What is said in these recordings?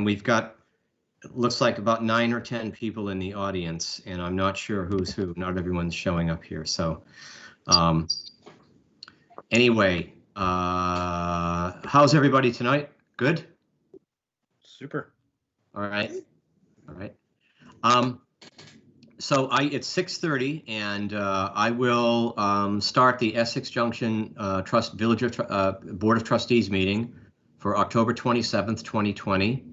we've got, it looks like about 9 or 10 people in the audience, and I'm not sure who's who. Not everyone's showing up here. So anyway, how's everybody tonight? Good? Super. All right. All right. So it's 6:30, and I will start the Essex Junction Board of Trustees meeting for October 27th, 2020.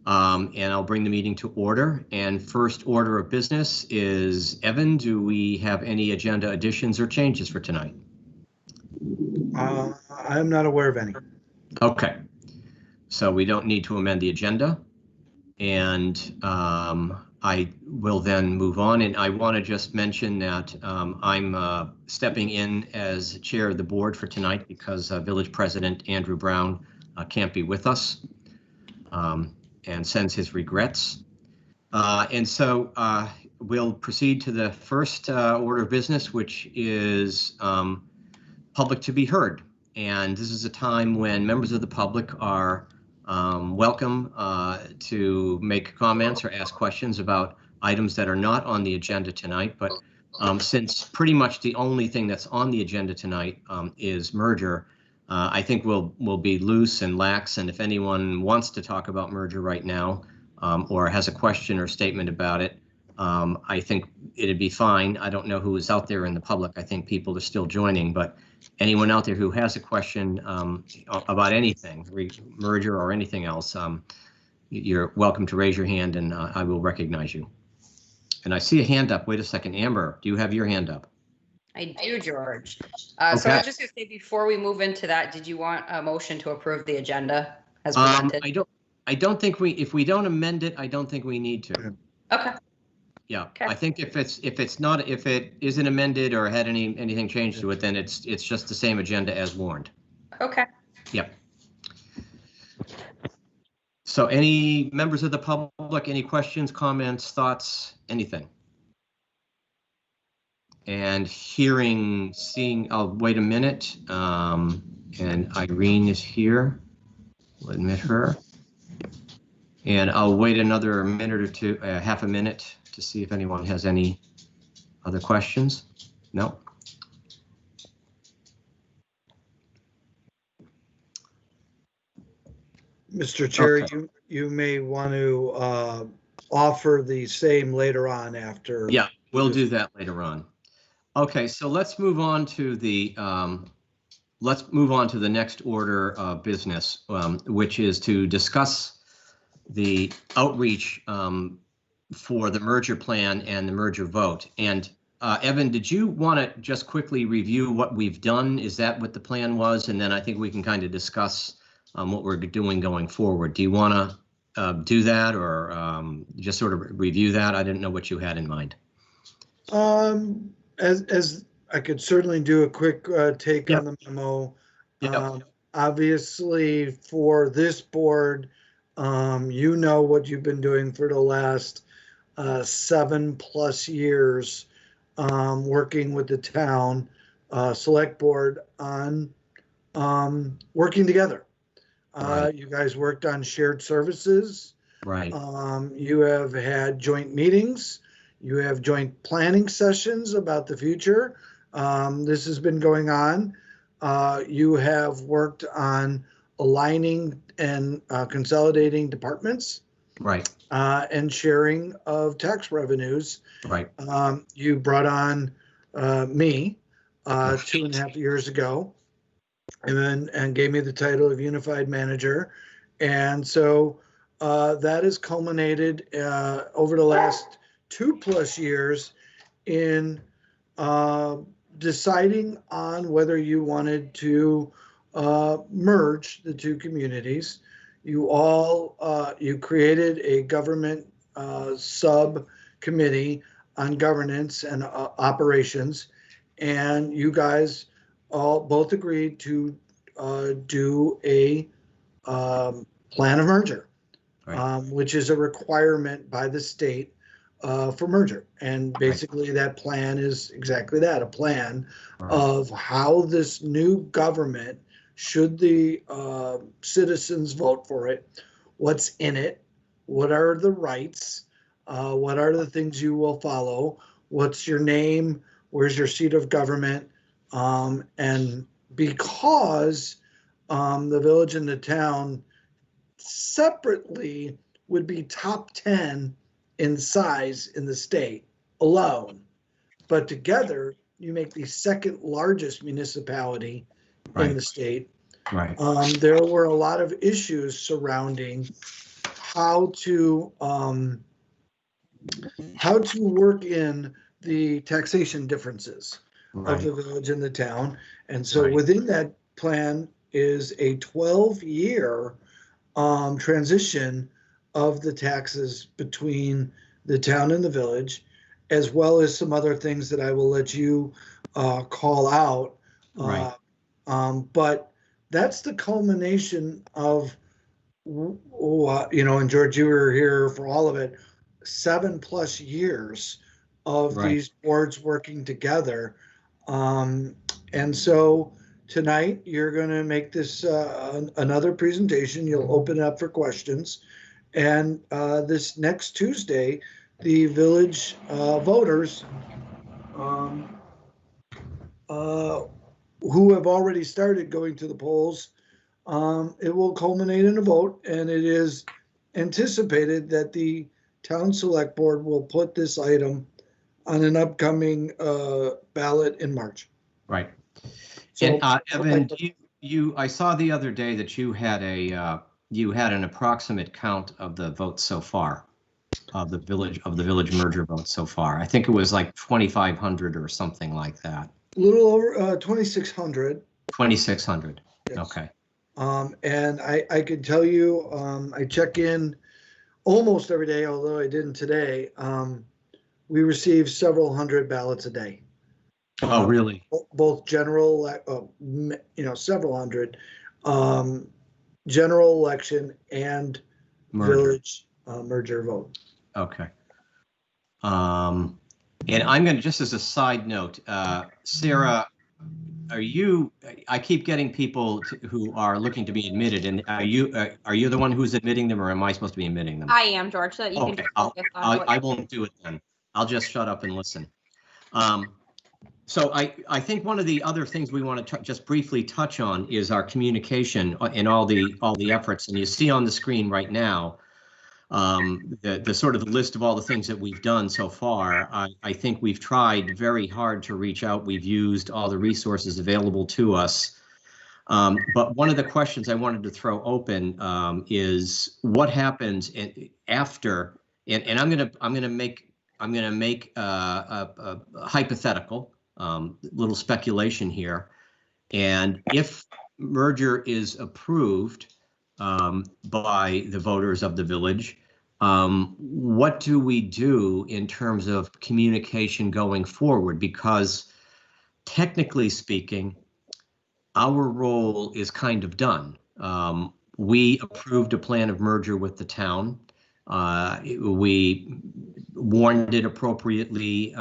And I'll bring the meeting to order. And first order of business is, Evan, do we have any agenda additions or changes for tonight? I'm not aware of any. Okay. So we don't need to amend the agenda. And I will then move on. And I want to just mention that I'm stepping in as chair of the board for tonight because Village President Andrew Brown can't be with us and sends his regrets. And so we'll proceed to the first order of business, which is public to be heard. And this is a time when members of the public are welcome to make comments or ask questions about items that are not on the agenda tonight. But since pretty much the only thing that's on the agenda tonight is merger, I think we'll be loose and lax. And if anyone wants to talk about merger right now or has a question or statement about it, I think it'd be fine. I don't know who is out there in the public. I think people are still joining, but anyone out there who has a question about anything, merger or anything else, you're welcome to raise your hand and I will recognize you. And I see a hand up. Wait a second. Amber, do you have your hand up? I do, George. Okay. So I was just going to say, before we move into that, did you want a motion to approve the agenda as presented? I don't think if we don't amend it, I don't think we need to. Okay. Yeah, Okay. I think if it isn't amended or had anything changed to it, then it's just the same agenda as warned. Okay. Yep. So any members of the public, any questions, comments, thoughts, anything? And seeing, I'll wait a minute. And Irene is here. We'll admit her. And I'll wait another minute or two, half a minute, to see if anyone has any other questions. No? Mr. Chair, Okay. you may want to offer the same later on after. Yeah, we'll do that later on. Okay, so let's move on to the next order of business, which is to discuss the outreach for the merger plan and the merger vote. And Evan, did you want to just quickly review what we've done? Is that what the plan was? And then I think we can kind of discuss what we're doing going forward. Do you want to do that or just sort of review that? I didn't know what you had in mind. As I could certainly do a quick take Yep. on the memo. Yep. Obviously, for this board, you know what you've been doing for the last 7+ years, working with the town select board on working together. Right. You guys worked on shared services. Right. You have had joint meetings. You have joint planning sessions about the future. This has been going on. You have worked on aligning and consolidating departments. Right. And sharing of tax revenues. Right. You brought on me 2.5 years ago and gave me the title of Unified Manager. And so that has culminated over the last 2+ years in deciding on whether you wanted to merge the two communities. You created a government subcommittee on governance and operations, and you guys both agreed to do a plan of merger, Right. Which is a requirement by the state for merger. And basically that plan is exactly that, a plan of how this new government, should the citizens vote for it, what's in it, what are the rights, what are the things you will follow, what's your name, where's your seat of government, and because the village and the town separately would be top 10 in size in the state alone, but together you make the second largest municipality in the state. Right. There were a lot of issues surrounding how to work in the taxation differences of the village and the town. And so within that plan is a 12-year transition of the taxes between the town and the village, as well as some other things that I will let you call out. Right. But that's the culmination of, and George, you were here for all of it, 7+ years of these boards working together. And so tonight you're going to make this another presentation. You'll open it up for questions. And this next Tuesday, the village voters who have already started going to the polls, it will culminate in a vote, and it is anticipated that the town select board will put this item on an upcoming ballot in March. Right. So, And Evan, I saw the other day that you had an approximate count of the votes so far, of the village merger votes so far. I think it was like 2,500 or something like that. A little over 2,600. 2,600. Yes. Okay. And I can tell you, I check in almost every day, although I didn't today. We receive several hundred ballots a day. Oh, really? Both general, several hundred, general election and village merger vote. Okay. And I'm going to, just as a side note, Sarah, I keep getting people who are looking to be admitted, and are you the one who's admitting them, or am I supposed to be admitting them? I am, George, so that you can Okay, focus on what I won't do it then. I'll just shut up and listen. So I think one of the other things we want to just briefly touch on is our communication and all the efforts. And you see on the screen right now, the sort of list of all the things that we've done so far. I think we've tried very hard to reach out. We've used all the resources available to us. But one of the questions I wanted to throw open is what happens after, and I'm gonna make a hypothetical, little speculation here, and if merger is approved by the voters of the village, what do we do in terms of communication going forward? Because technically speaking, our role is kind of done. We approved a plan of merger with the town. We warned it appropriately.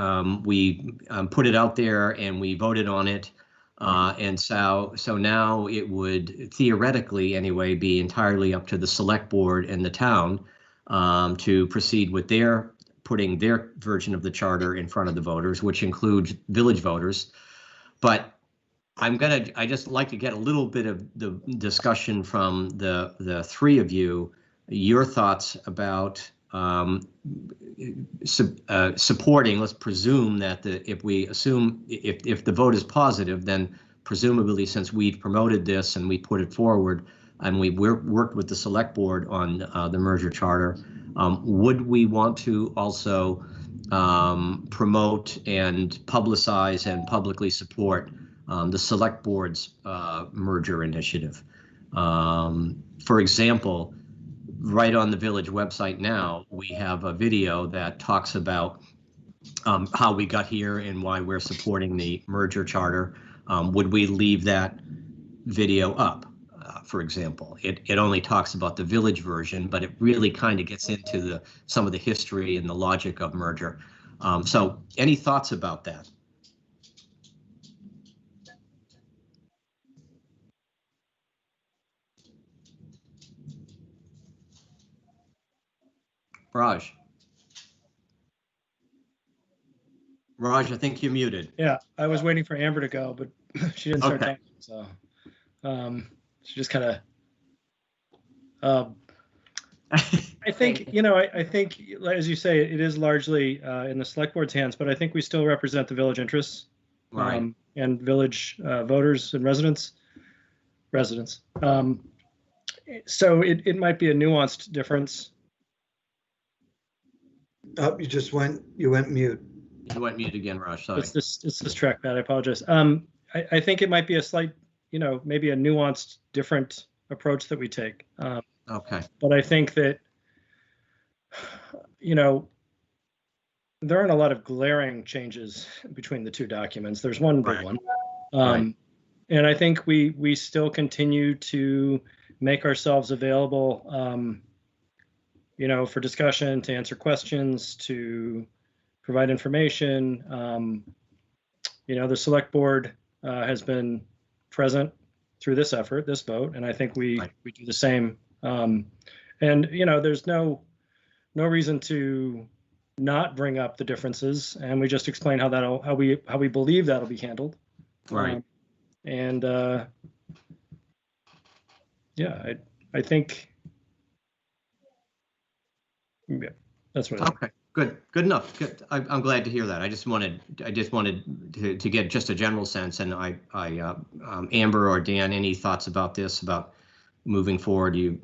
We put it out there and we voted on it. And so now it would theoretically anyway be entirely up to the select board and the town to proceed with putting their version of the charter in front of the voters, which includes village voters. But I just like to get a little bit of the discussion from the three of you, your thoughts about supporting. Let's presume that if the vote is positive, then presumably, since we've promoted this and we put it forward and we worked with the select board on the merger charter, would we want to also promote and publicize and publicly support the select board's merger initiative? For example, right on the village website now, we have a video that talks about how we got here and why we're supporting the merger charter. Would we leave that video up, for example? It only talks about the village version, but it really kind of gets into some of the history and the logic of merger. So any thoughts about that? Raj. Raj, I think you're muted. Yeah, I was waiting for Amber to go, but she didn't start Okay. talking, so she just kind of. I think, I think, as you say, it is largely in the select board's hands, but I think we still represent the village interests, Right. and village voters and residents. So it might be a nuanced difference. Oh, you went mute. You went mute again, Raj. Sorry. It's this trackpad. I apologize. I think it might be a slight, maybe a nuanced, different approach that we take. Okay. But I think that, there aren't a lot of glaring changes between the two documents. There's one big Right. one. Right. And I think we still continue to make ourselves available, for discussion, to answer questions, to provide information. The select board has been present through this effort, this vote, and I think we do the same. There's no reason to not bring up the differences, and we just explain how we believe that'll be handled. Right. I think, that's what. Okay. Good enough. Good. I'm glad to hear that. I just wanted to get just a general sense. And Amber or Dan, any thoughts about this, about moving forward? Do you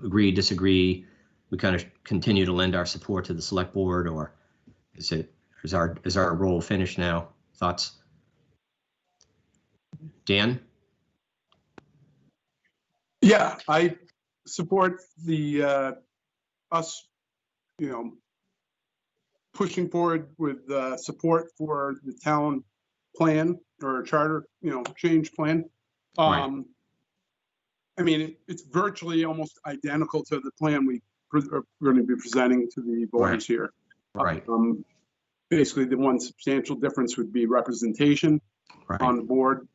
agree, disagree? We kind of continue to lend our support to the select board, or is our role finished now? Thoughts? Dan? Yeah, I support us, pushing forward with support for the town plan or charter, change plan. Right. I mean, it's virtually almost identical to the plan we're going to be presenting to the voters here. Right. Basically, the one substantial difference would be representation on the board.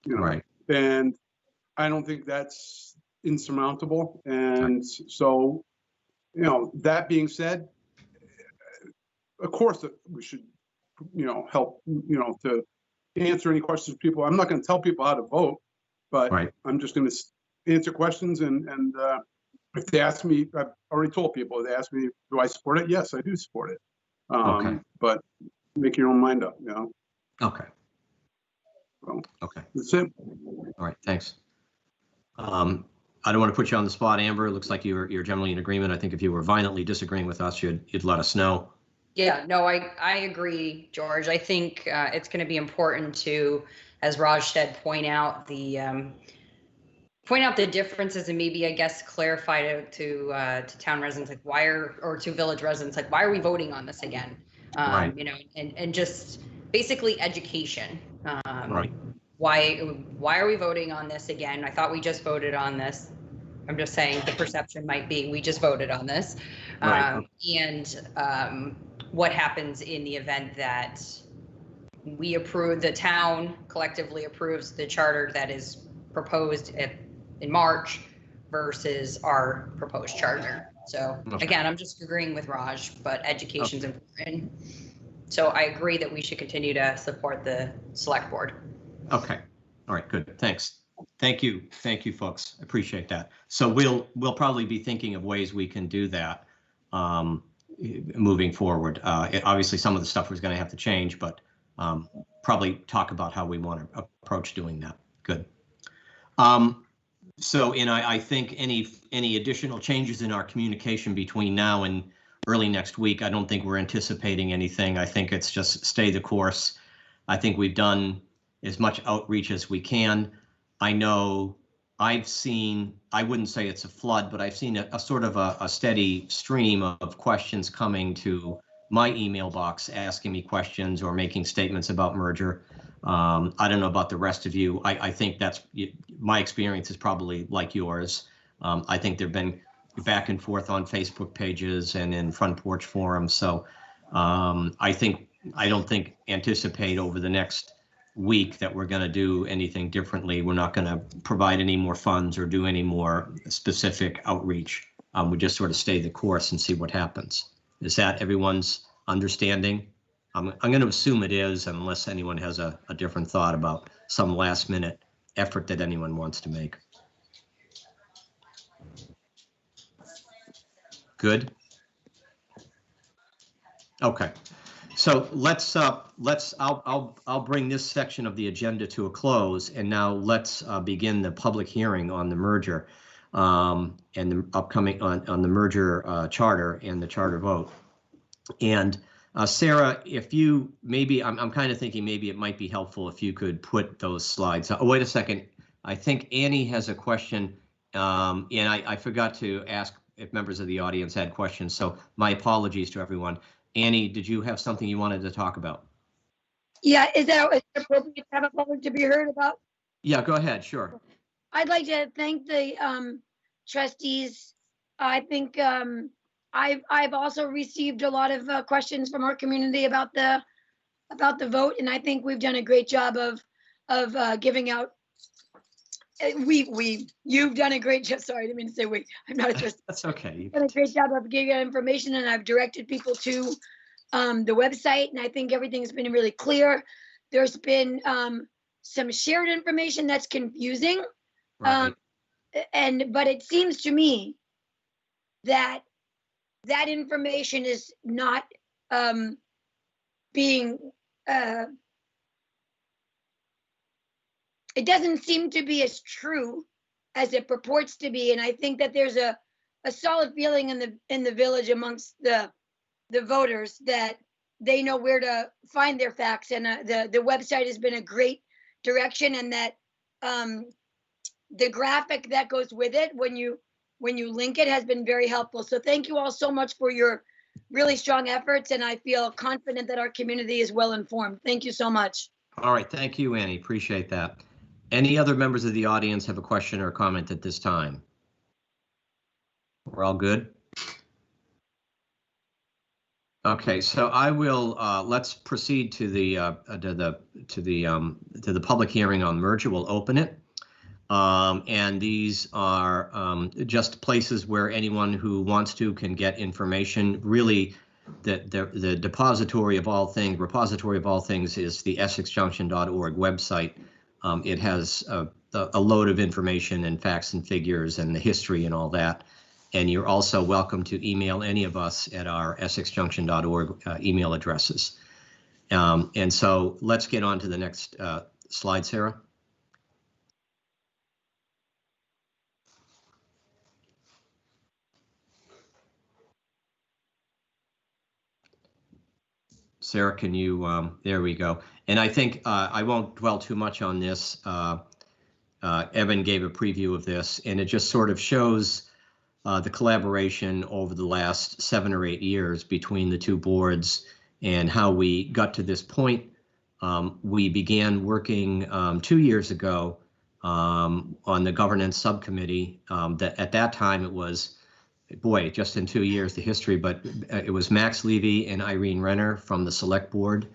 Right. And I don't think that's insurmountable. And so, that being said, of course we should, help, to answer any questions people. I'm not going to tell people how to vote, but I'm just going to answer questions. And if they ask me, I've already told people, if they ask me, do I support it? Yes, I do support it. But make your own mind up, Okay. So, Okay. that's it. All right. Thanks. I don't want to put you on the spot, Amber. It looks like you're generally in agreement. I think if you were violently disagreeing with us, you'd let us know. Yeah, no, I agree, George. I think it's going to be important to, as Raj said, point out the differences, and maybe, I guess, clarify to town residents, like or to village residents, like, why are we voting on this again? Right. And just basically education. Right. Why are we voting on this again? I thought we just voted on this. I'm just saying the perception might be we just voted on this. Right. What happens in the event that the town collectively approves the charter that is proposed in March versus our proposed charter. So again, I'm just agreeing with Raj, but education's important. So I agree that we should continue to support the select board. Okay. All right. Good. Thanks. Thank you. Thank you, folks. Appreciate that. So we'll probably be thinking of ways we can do that moving forward. Obviously, some of the stuff was going to have to change, but probably talk about how we want to approach doing that. Good. I think any additional changes in our communication between now and early next week, I don't think we're anticipating anything. I think it's just stay the course. I think we've done as much outreach as we can. I know I've seen, I wouldn't say it's a flood, but I've seen a sort of a steady stream of questions coming to my email box, asking me questions or making statements about merger. I don't know about the rest of you. I think my experience is probably like yours. I think there've been back and forth on Facebook pages and in front porch forums. So I don't anticipate over the next week that we're going to do anything differently. We're not going to provide any more funds or do any more specific outreach. We just sort of stay the course and see what happens. Is that everyone's understanding? I'm going to assume it is, unless anyone has a different thought about some last minute effort that anyone wants to make. Good. Okay. So I'll bring this section of the agenda to a close, and now let's begin the public hearing on the merger and the upcoming on the merger charter and the charter vote. And Sarah, if you maybe, I'm kind of thinking maybe it might be helpful if you could put those slides. Oh, wait a second. I think Annie has a question, and I forgot to ask if members of the audience had questions. So my apologies to everyone. Annie, did you have something you wanted to talk about? Yeah, is it appropriate to have a public to be heard about? Yeah, go ahead. Sure. I'd like to thank the trustees. I think I've also received a lot of questions from our community about the vote, and I think we've done a great job of giving out. You've done a great job. Sorry, I didn't mean to say we. I'm not a trustee. That's okay. You've done a great job of giving out information, and I've directed people to the website, and I think everything's been really clear. There's been some shared information that's confusing, Right. but it seems to me that that information is not being. It doesn't seem to be as true as it purports to be, and I think that there's a solid feeling in the village amongst the voters that they know where to find their facts, and the website has been a great direction, and that the graphic that goes with it when you link it has been very helpful. So thank you all so much for your really strong efforts, and I feel confident that our community is well informed. Thank you so much. All right. Thank you, Annie. Appreciate that. Any other members of the audience have a question or comment at this time? We're all good? Okay, so I will. Let's proceed to the public hearing on merger. We'll open it, and these are just places where anyone who wants to can get information. Really, the repository of all things is the essexjunction.org website. It has a load of information and facts and figures and the history and all that. And you're also welcome to email any of us at our essexjunction.org email addresses. And so let's get on to the next slide, Sarah. Sarah, can you, there we go. And I think I won't dwell too much on this. Evan gave a preview of this, and it just sort of shows the collaboration over the last 7 or 8 years between the two boards and how we got to this point. We began working 2 years ago on the governance subcommittee. That at that time it was, boy, just in 2 years, the history, but it was Max Levy and Irene Renner from the select board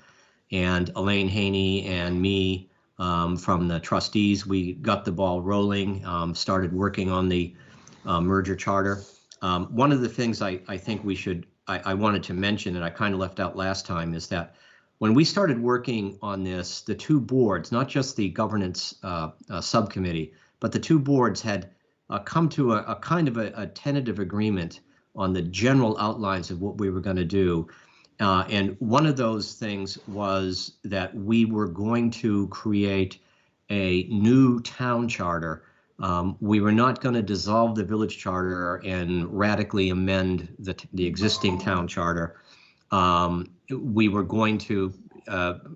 and Elaine Haney and me from the trustees. We got the ball rolling, started working on the merger charter. One of the things I think I wanted to mention that I kind of left out last time is that when we started working on this, the two boards, not just the governance subcommittee, but the two boards had come to a kind of a tentative agreement on the general outlines of what we were going to do. And one of those things was that we were going to create a new town charter. We were not going to dissolve the village charter and radically amend the existing town charter. We were going to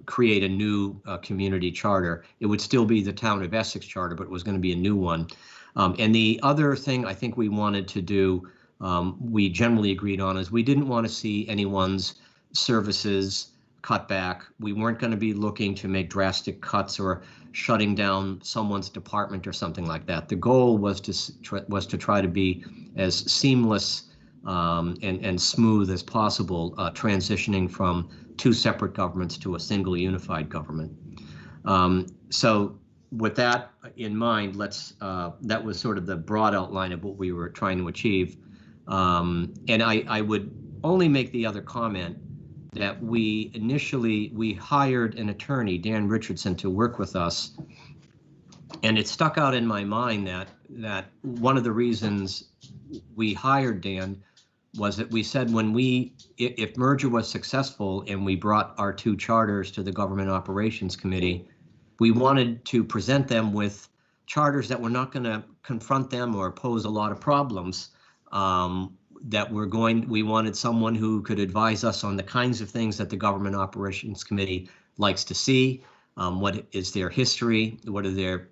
create a new community charter. It would still be the Town of Essex charter, but it was going to be a new one. And the other thing I think we wanted to do, we generally agreed on, is we didn't want to see anyone's services cut back. We weren't going to be looking to make drastic cuts or shutting down someone's department or something like that. The goal was to try to be as seamless and smooth as possible, transitioning from two separate governments to a single unified government. So with that in mind, that was sort of the broad outline of what we were trying to achieve. And I would only make the other comment that we hired an attorney, Dan Richardson, to work with us. And it stuck out in my mind that one of the reasons we hired Dan was that we said if merger was successful and we brought our 2 charters to the Government Operations Committee, we wanted to present them with charters that were not going to confront them or pose a lot of problems. We wanted someone who could advise us on the kinds of things that the Government Operations Committee likes to see. What is their history? What are their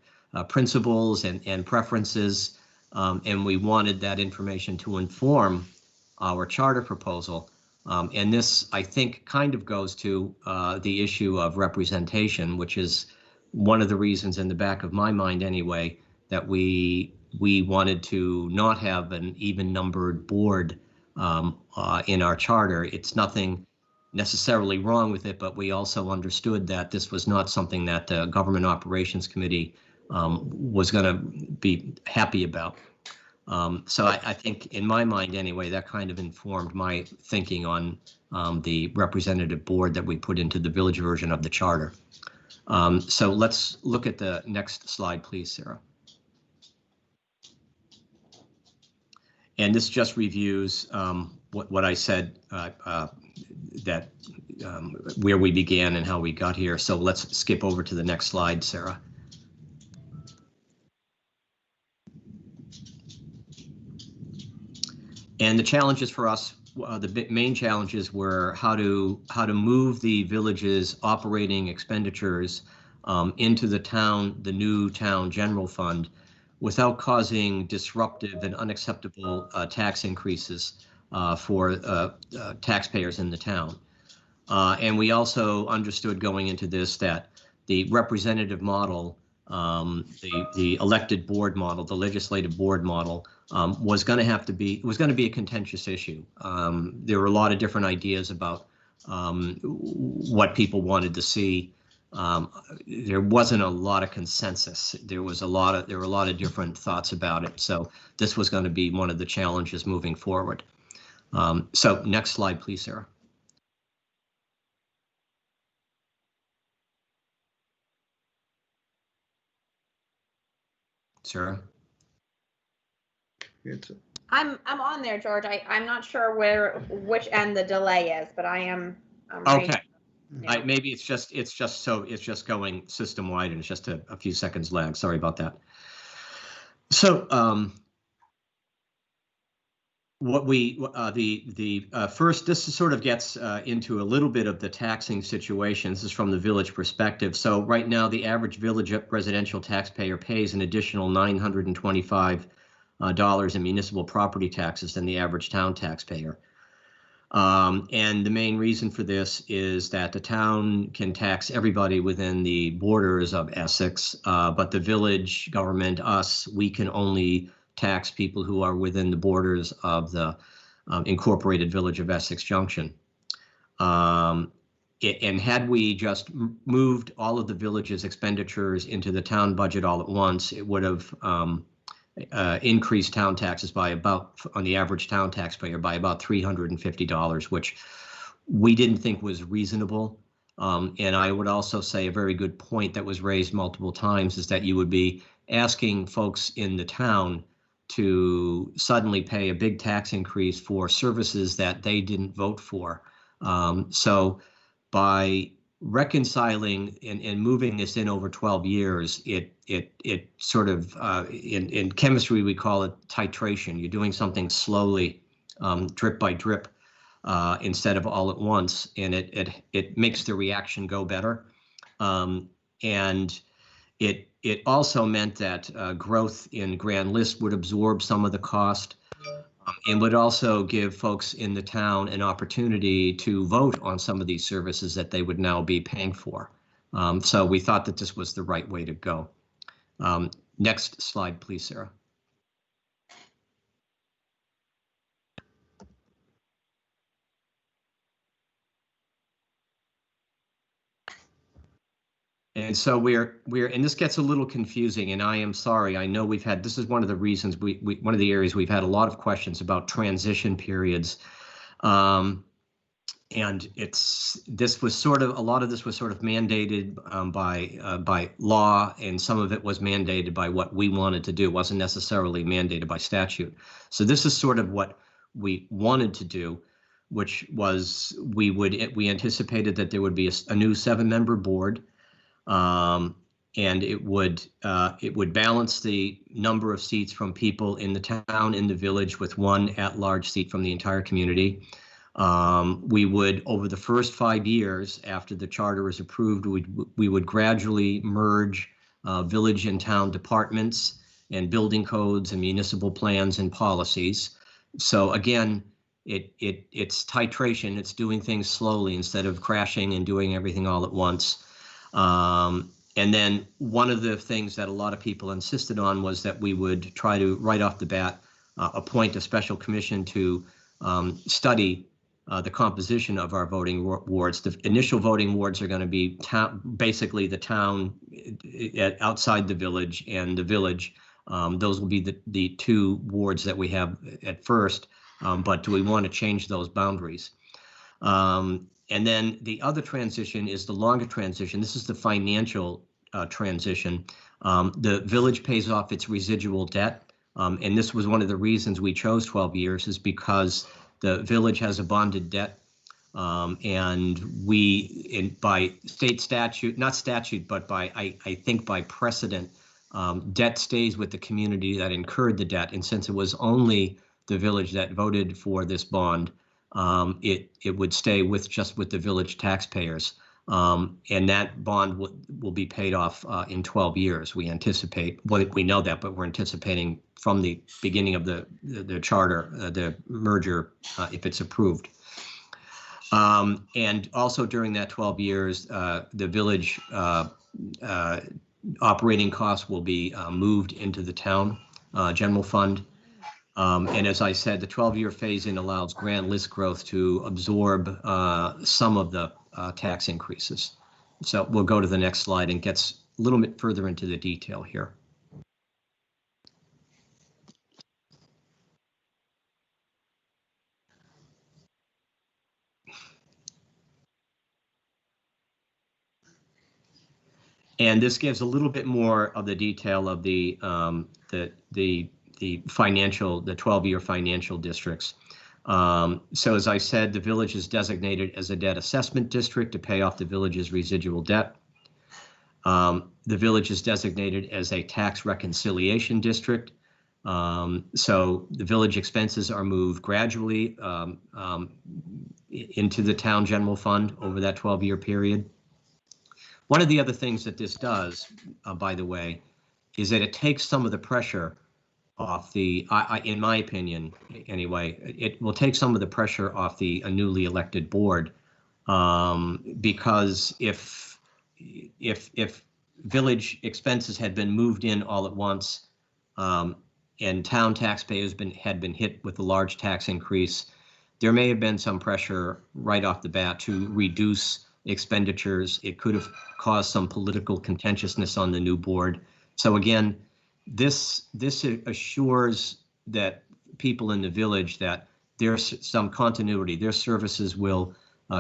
principles and preferences? And we wanted that information to inform our charter proposal. And this, I think, kind of goes to the issue of representation, which is one of the reasons in the back of my mind anyway, that we wanted to not have an even numbered board in our charter. It's nothing necessarily wrong with it, but we also understood that this was not something that the Government Operations Committee was going to be happy about. So I think, in my mind anyway, that kind of informed my thinking on the representative board that we put into the village version of the charter. So let's look at the next slide, please, Sarah. And this just reviews what I said, that where we began and how we got here. So let's skip over to the next slide, Sarah. And the challenges for us, the main challenges were how to move the village's operating expenditures into the new town general fund without causing disruptive and unacceptable tax increases for taxpayers in the town. And we also understood going into this that the representative model, the elected board model, the legislative board model, was going to be a contentious issue. There were a lot of different ideas about what people wanted to see. There wasn't a lot of consensus. There were a lot of different thoughts about it. So this was going to be one of the challenges moving forward. So next slide, please, Sarah. Sarah. I'm on there, George. I'm not sure which end the delay is, but I'm Okay. right. Yeah. Maybe it's just going system wide and it's just a few seconds lag. Sorry about that. So first, this sort of gets into a little bit of the taxing situation. This is from the village perspective. So right now, the average village residential taxpayer pays an additional $925 in municipal property taxes than the average town taxpayer. And the main reason for this is that the town can tax everybody within the borders of Essex, but the village government, we can only tax people who are within the borders of the incorporated village of Essex Junction. And had we just moved all of the village's expenditures into the town budget all at once, it would have increased town taxes by on the average town taxpayer by about $350, which we didn't think was reasonable. And I would also say a very good point that was raised multiple times is that you would be asking folks in the town to suddenly pay a big tax increase for services that they didn't vote for. So by reconciling and moving this in over 12 years, it sort of, in chemistry, we call it titration. You're doing something slowly, drip by drip, instead of all at once, and it makes the reaction go better. And it also meant that growth in Grand List would absorb some of the cost, and would also give folks in the town an opportunity to vote on some of these services that they would now be paying for. So we thought that this was the right way to go. Next slide, please, Sarah. And so and this gets a little confusing, and I am sorry. I know this is one of the reasons one of the areas we've had a lot of questions about transition periods. And this was sort of, a lot of this was sort of mandated by law, and some of it was mandated by what we wanted to do. It wasn't necessarily mandated by statute. So this is sort of what we wanted to do, which was we anticipated that there would be a new 7-member board, and it would balance the number of seats from people in the town, in the village, with 1 at-large seat from the entire community. We would, over the first 5 years after the charter is approved, we would gradually merge village and town departments and building codes and municipal plans and policies. So again, it's titration. It's doing things slowly instead of crashing and doing everything all at once. And then one of the things that a lot of people insisted on was that we would try to, right off the bat, appoint a special commission to study the composition of our voting wards. The initial voting wards are going to be basically the town outside the village and the village. Those will be the 2 wards that we have at first, but do we want to change those boundaries? And then the other transition is the longer transition. This is the financial transition. The village pays off its residual debt, and this was one of the reasons we chose 12 years, is because the village has a bonded debt, and by state statute, not statute, but by I think by precedent, debt stays with the community that incurred the debt. And since it was only the village that voted for this bond, it would stay just with the village taxpayers, and that bond will be paid off in 12 years. We anticipate. Well, we know that, but we're anticipating from the beginning of the charter, the merger, if it's approved. And also during that 12 years, the village operating costs will be moved into the town general fund. And as I said, the 12-year phase-in allows grand list growth to absorb some of the tax increases. So we'll go to the next slide and gets a little bit further into the detail here. And this gives a little bit more of the detail of the financial, the 12-year financial districts. So as I said, the village is designated as a debt assessment district to pay off the village's residual debt. The village is designated as a tax reconciliation district. So the village expenses are moved gradually into the town general fund over that 12-year period. One of the other things that this does, by the way, is that it takes some of the pressure off the, in my opinion, anyway, it will take some of the pressure off the newly elected board, because if village expenses had been moved in all at once, and town taxpayers had been hit with a large tax increase, there may have been some pressure right off the bat to reduce expenditures. It could have caused some political contentiousness on the new board. So again, this assures that people in the village that there's some continuity, their services will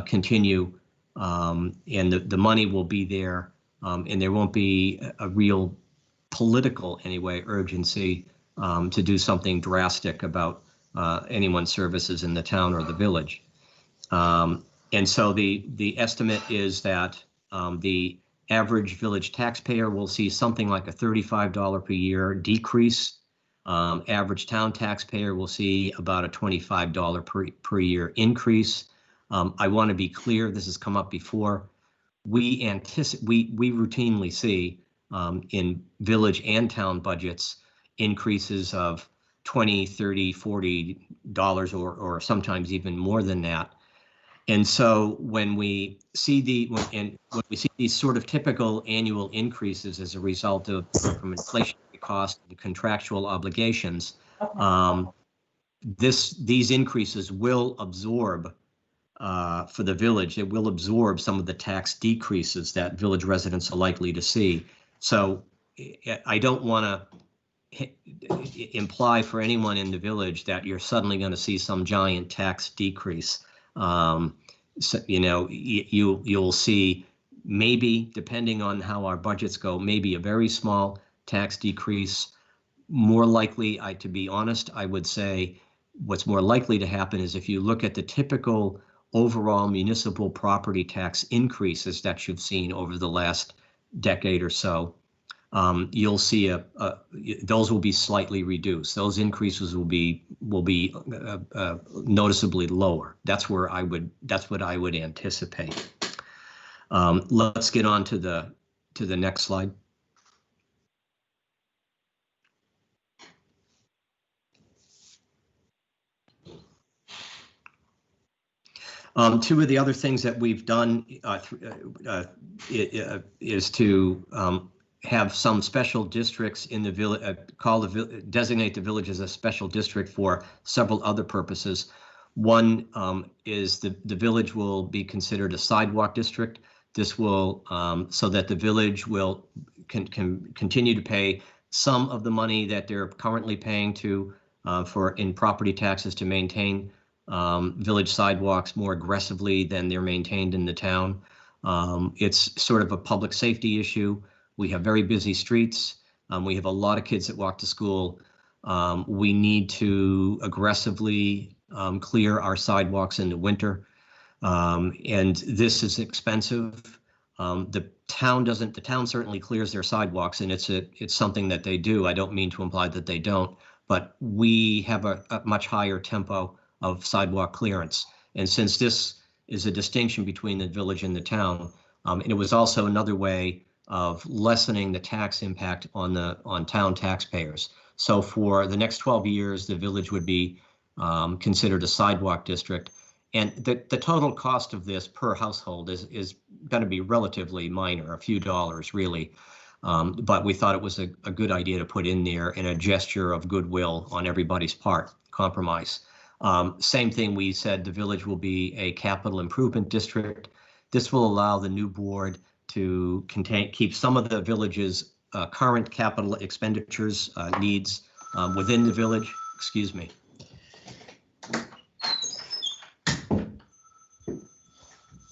continue, and the money will be there, and there won't be a real political, anyway, urgency to do something drastic about anyone's services in the town or the village. And so the estimate is that the average village taxpayer will see something like a $35 per year decrease. Average town taxpayer will see about a $25 per year increase. I want to be clear, this has come up before. We routinely see in village and town budgets increases of $20, $30, $40 or sometimes even more than that. And so when we see these sort of typical annual increases as a result of from inflationary costs and contractual obligations, these increases will absorb for the village. It will absorb some of the tax decreases that village residents are likely to see. So I don't want to imply for anyone in the village that you're suddenly going to see some giant tax decrease. So, you know, you'll see maybe, depending on how our budgets go, maybe a very small tax decrease. More likely, to be honest, I would say what's more likely to happen is if you look at the typical overall municipal property tax increases that you've seen over the last decade or so, you'll see those will be slightly reduced. Those increases will be noticeably lower. That's what I would anticipate. Let's get on to the next slide. Two of the other things that we've done is to have some special districts in the village, designate the village as a special district for several other purposes. One is the village will be considered a sidewalk district. This will, so that the village will can continue to pay some of the money that they're currently paying to in property taxes to maintain village sidewalks more aggressively than they're maintained in the town. It's sort of a public safety issue. We have very busy streets. We have a lot of kids that walk to school. We need to aggressively clear our sidewalks in the winter. And this is expensive. The town certainly clears their sidewalks, and it's something that they do. I don't mean to imply that they don't, but we have a much higher tempo of sidewalk clearance. And since this is a distinction between the village and the town, and it was also another way of lessening the tax impact on town taxpayers. So for the next 12 years, the village would be considered a sidewalk district. And the total cost of this per household is going to be relatively minor, a few dollars really. But we thought it was a good idea to put in there in a gesture of goodwill on everybody's part, compromise. Same thing, we said the village will be a capital improvement district. This will allow the new board to keep some of the village's current capital expenditures needs within the village. Excuse me.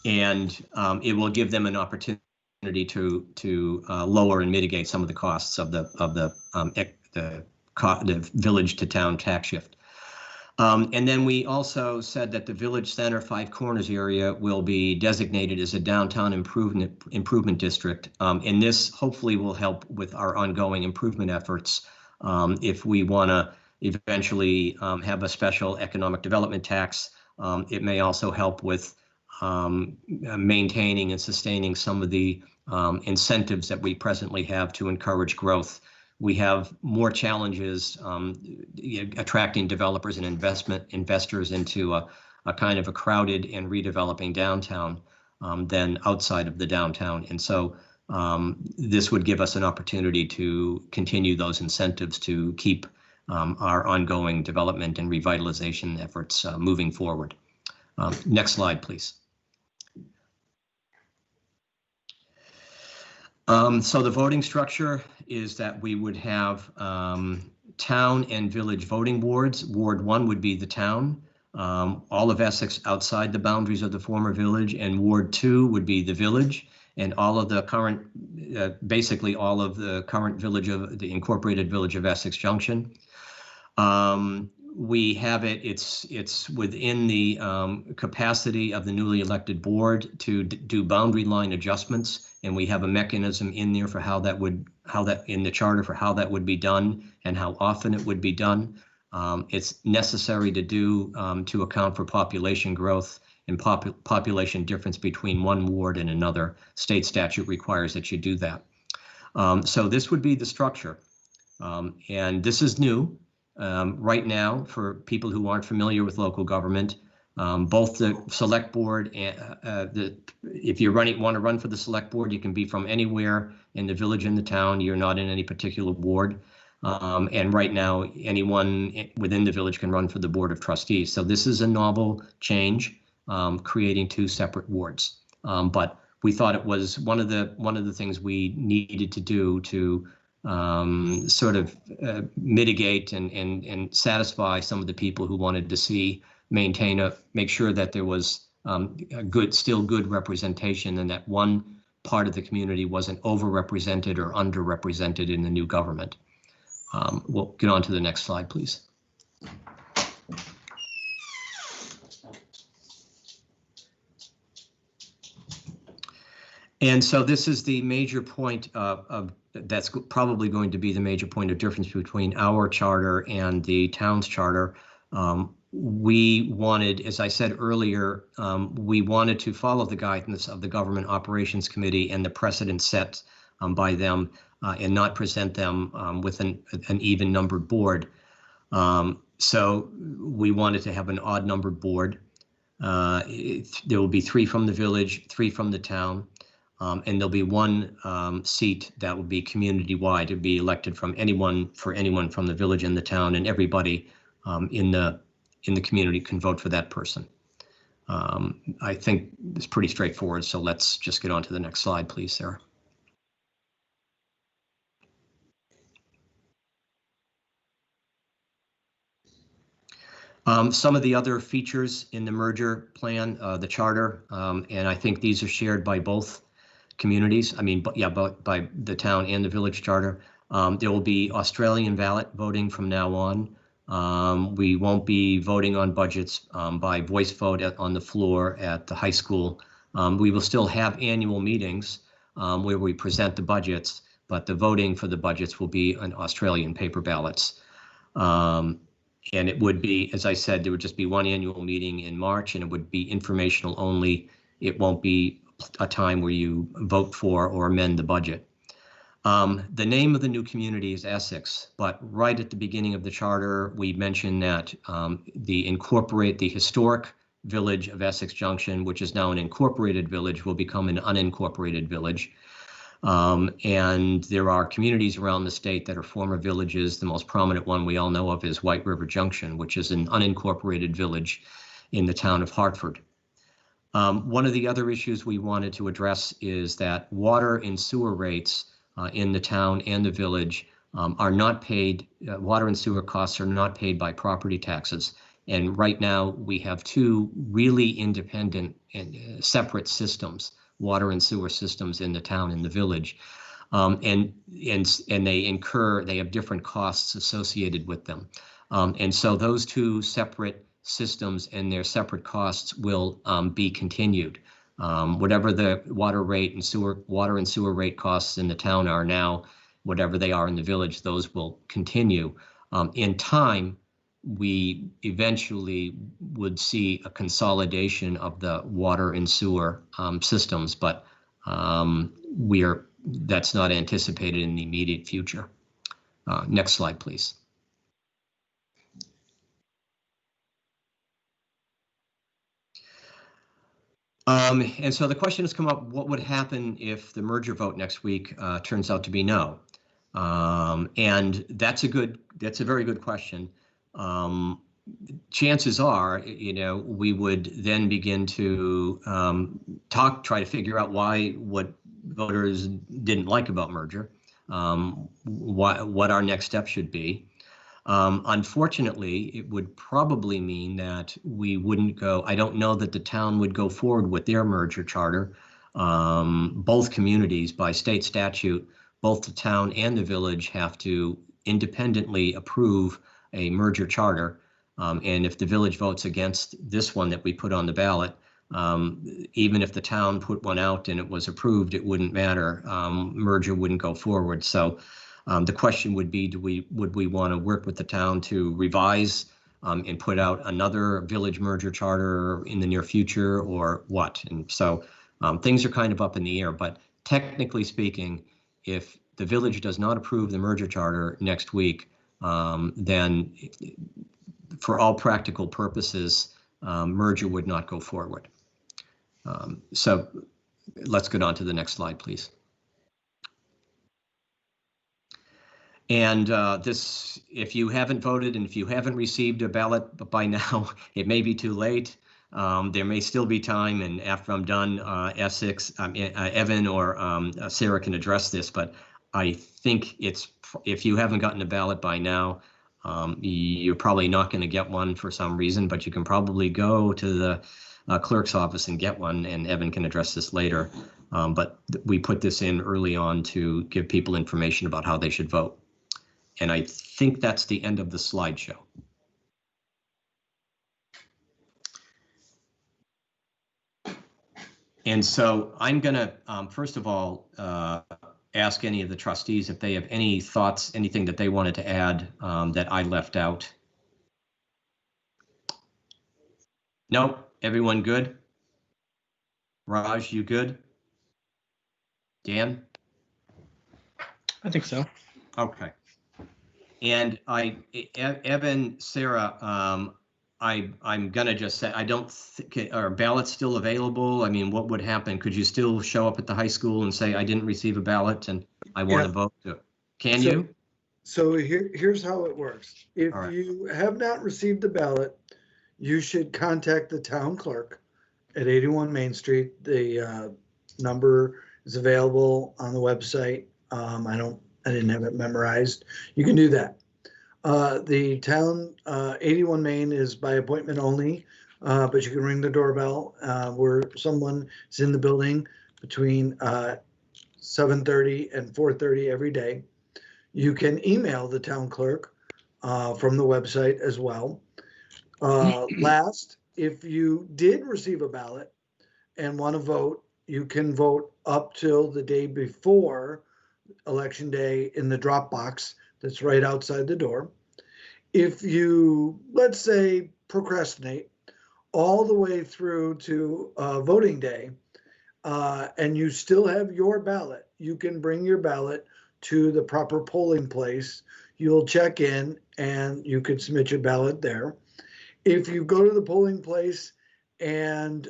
And it will give them an opportunity to lower and mitigate some of the costs of the village to town tax shift. And then we also said that the village center Five Corners area will be designated as a downtown improvement district. And this hopefully will help with our ongoing improvement efforts if we want to eventually have a special economic development tax. It may also help with maintaining and sustaining some of the incentives that we presently have to encourage growth. We have more challenges attracting developers and investors into a kind of a crowded and redeveloping downtown than outside of the downtown. And so this would give us an opportunity to continue those incentives to keep our ongoing development and revitalization efforts moving forward. Next slide, please. So the voting structure is that we would have town and village voting boards. Ward 1 would be the town, all of Essex outside the boundaries of the former village, and Ward 2 would be the village, and all of the current, basically all of the current village of the incorporated village of Essex Junction. We have it's within the capacity of the newly elected board to do boundary line adjustments, and we have a mechanism in there for how that in the charter for how that would be done and how often it would be done. It's necessary to do to account for population growth and population difference between one ward and another. State statute requires that you do that. So this would be the structure, and this is new. Right now, for people who aren't familiar with local government, both the select board and if you want to run for the select board, you can be from anywhere in the village and the town. You're not in any particular ward. And right now, anyone within the village can run for the board of trustees. So this is a novel change, creating two separate wards. But we thought it was one of the things we needed to do to sort of mitigate and satisfy some of the people who wanted to see make sure that there was still good representation, and that one part of the community wasn't overrepresented or underrepresented in the new government. We'll get on to the next slide, please. And so this is the major point that's probably going to be the major point of difference between our charter and the town's charter. We wanted, as I said earlier, we wanted to follow the guidance of the Government Operations Committee and the precedent set by them, and not present them with an even numbered board. So we wanted to have an odd numbered board. There will be 3 from the village, 3 from the town. And there'll be 1 seat that will be community-wide. It'll be elected from anyone from the village and the town, and everybody in the community can vote for that person. I think it's pretty straightforward, so let's just get on to the next slide, please, Sarah. Some of the other features in the merger plan, the charter, and I think these are shared by both communities. I mean, by the town and the village charter. There will be Australian ballot voting from now on. We won't be voting on budgets by voice vote on the floor at the high school. We will still have annual meetings where we present the budgets, but the voting for the budgets will be on Australian paper ballots. And it would be, as I said, there would just be 1 annual meeting in March, and it would be informational only. It won't be a time where you vote for or amend the budget. The name of the new community is Essex, but right at the beginning of the charter, we mentioned that the historic village of Essex Junction, which is now an incorporated village, will become an unincorporated village. And there are communities around the state that are former villages. The most prominent one we all know of is White River Junction, which is an unincorporated village in the town of Hartford. One of the other issues we wanted to address is that water and sewer rates in the town and the village are not paid, water and sewer costs are not paid by property taxes. And right now we have 2 really independent and separate systems, water and sewer systems in the town and the village. And they have different costs associated with them. And so those 2 separate systems and their separate costs will be continued. Whatever the water and sewer rate costs in the town are now, whatever they are in the village, those will continue. In time, we eventually would see a consolidation of the water and sewer systems, but that's not anticipated in the immediate future. Next slide, please. And so the question has come up, what would happen if the merger vote next week turns out to be no? And that's a very good question. Chances are, we would then begin to try to figure out what voters didn't like about merger, what our next step should be. Unfortunately, it would probably mean that we wouldn't go. I don't know that the town would go forward with their merger charter. Both communities, by state statute, both the town and the village have to independently approve a merger charter. And if the village votes against this one that we put on the ballot, even if the town put one out and it was approved, it wouldn't matter. Merger wouldn't go forward. So the question would be, would we want to work with the town to revise and put out another village merger charter in the near future, or what? And so things are kind of up in the air, but technically speaking, if the village does not approve the merger charter next week, then for all practical purposes, merger would not go forward. So let's get on to the next slide, please. And if you haven't voted and if you haven't received a ballot by now, it may be too late. There may still be time, and after I'm done, Evan or Sarah can address this, but I think if you haven't gotten a ballot by now, you're probably not going to get one for some reason, but you can probably go to the clerk's office and get one, and Evan can address this later. But we put this in early on to give people information about how they should vote. And I think that's the end of the slideshow. And so I'm going to, first of all, ask any of the trustees if they have any thoughts, anything that they wanted to add that I left out. Nope. Everyone good? Raj, you good? Dan? I think so. Okay. And Evan, Sarah, I'm gonna just say, I don't think, are ballots still available? I mean, what would happen? Could you still show up at the high school and say, I didn't receive a ballot and I want to vote? Can you? So here's how it works. If All right. you have not received a ballot, you should contact the town clerk at 81 Main Street. The number is available on the website. I didn't have it memorized. You can do that. The town 81 Main is by appointment only, but you can ring the doorbell where someone is in the building between 7:30 and 4:30 every day. You can email the town clerk from the website as well. Last, if you did receive a ballot and want to vote, you can vote up till the day before Election Day in the drop box that's right outside the door. If you, let's say, procrastinate all the way through to voting day, and you still have your ballot, you can bring your ballot to the proper polling place. You'll check in and you can submit your ballot there. If you go to the polling place and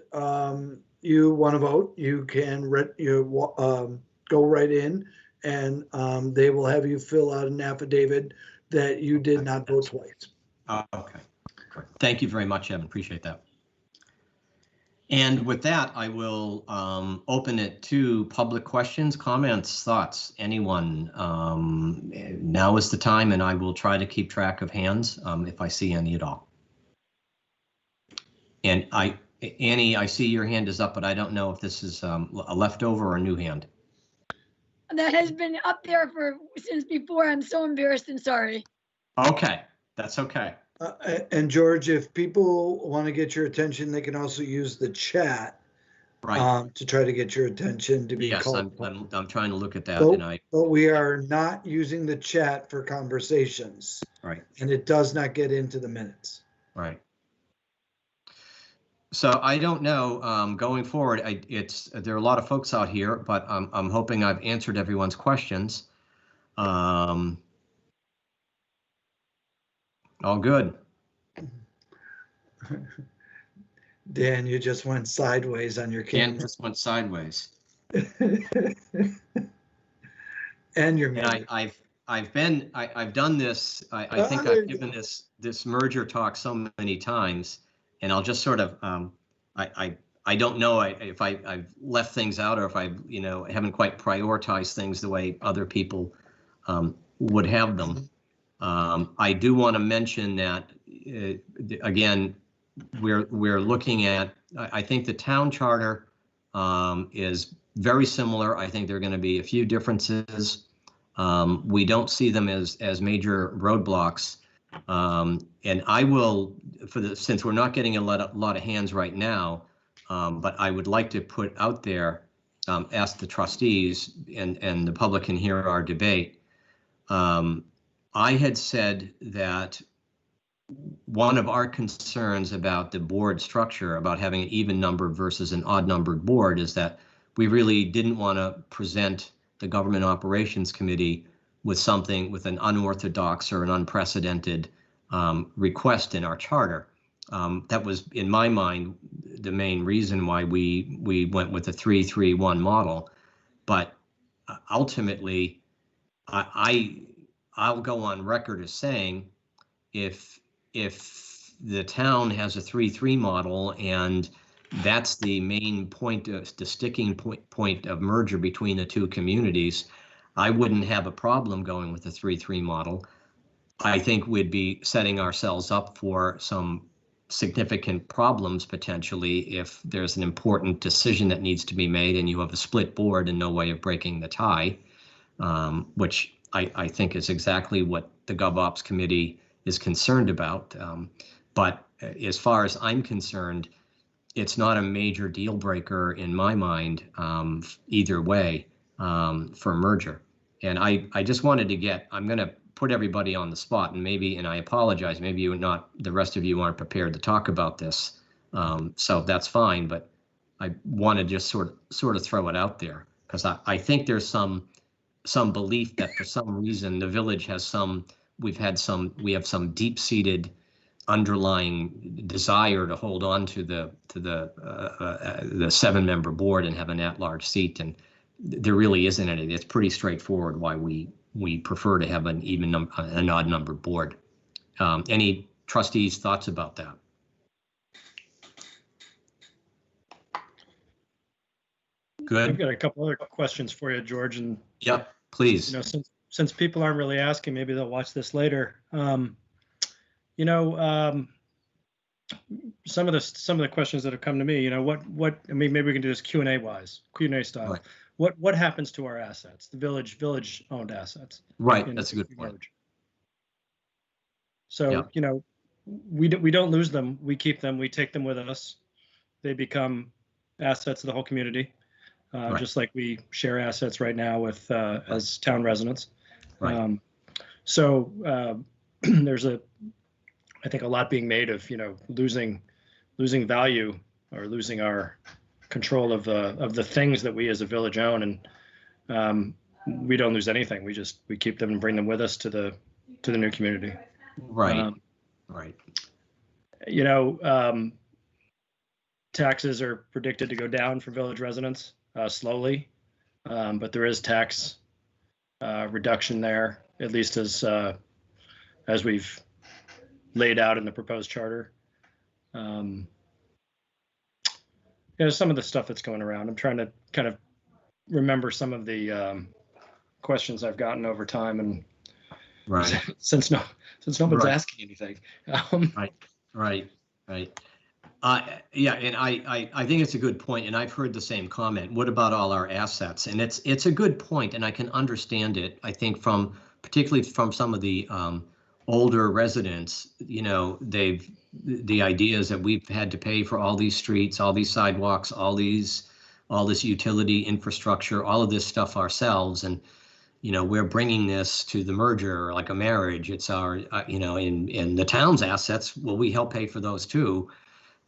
you want to vote, you can go right in, and they will have you fill out an affidavit that you did not vote twice. Okay. Thank you very much, Evan. Appreciate that. And with that, I will open it to public questions, comments, thoughts, anyone. Now is the time, and I will try to keep track of hands if I see any at all. And Annie, I see your hand is up, but I don't know if this is a leftover or a new hand. That has been up there since before. I'm so embarrassed and sorry. Okay, that's okay. And George, if people want to get your attention, they can also use the chat, right, to try to get your attention to be called. I'm trying to look at that, but we are not using the chat for conversations. Right. And it does not get into the minutes. Right. So I don't know, going forward, there are a lot of folks out here, but I'm hoping I've answered everyone's questions. All good. Dan, you just went sideways on your camera. Dan just went sideways. And you're muted. And I've done this. I think I've given this merger talk so many times. And I'll just sort of, I don't know if I've left things out or if I haven't quite prioritized things the way other people would have them. I do want to mention that, again, we're looking at, I think the town charter is very similar. I think there are going to be a few differences. We don't see them as major roadblocks. And I will, since we're not getting a lot of hands right now, but I would like to put out there, ask the trustees and the public can hear our debate. I had said that one of our concerns about the board structure, about having an even numbered versus an odd numbered board, is that we really didn't want to present the Government Operations Committee with an unorthodox or an unprecedented request in our charter. That was, in my mind, the main reason why we went with the 3-3-1 model. But ultimately, I'll go on record as saying, if the town has a 3-3 model and that's the main point, the sticking point of merger between the two communities, I wouldn't have a problem going with the 3-3 model. I think we'd be setting ourselves up for some significant problems potentially if there's an important decision that needs to be made and you have a split board and no way of breaking the tie, which I think is exactly what the GovOps committee is concerned about. But as far as I'm concerned, it's not a major deal breaker in my mind either way for merger. And I just wanted to get, I'm going to put everybody on the spot, and maybe, and I apologize, maybe you not, the rest of you aren't prepared to talk about this. So that's fine, but I want to just sort of throw it out there because I think there's some belief that for some reason the village has we have some deep-seated underlying desire to hold on to the 7-member board and have an at-large seat, and there really isn't any. It's pretty straightforward why we prefer to have an odd number board. Any trustees' thoughts about that? Good. I've got a couple other questions for you, George, and yep, please. you know, since people aren't really asking, maybe they'll watch this later. You know, some of the questions that have come to me, you know, what I mean, maybe we can do this Q&A style. Right. What happens to our assets, the village owned assets? Right, that's a good point. So, yeah. You know, we don't lose them. We keep them. We take them with us. They become assets of the whole community, Right. just like we share assets right now with as town residents. Right. So there's I think a lot being made of, you know, losing value or losing our control of the things that we as a village own, and we don't lose anything. We keep them and bring them with us to the new community. Right. Right. You know, taxes are predicted to go down for village residents slowly, but there is tax reduction there, at least as we've laid out in the proposed charter. You know, some of the stuff that's going around. I'm trying to kind of remember some of the questions I've gotten over time, and Right. since nobody's Right. asking anything. Right. Yeah, and I think it's a good point, and I've heard the same comment. What about all our assets? And it's a good point, and I can understand it. I think particularly from some of the older residents, you know, the ideas that we've had to pay for all these streets, all these sidewalks, all this utility infrastructure, all of this stuff ourselves, and you know, we're bringing this to the merger like a marriage. It's our, you know, in the town's assets. Well, we help pay for those too.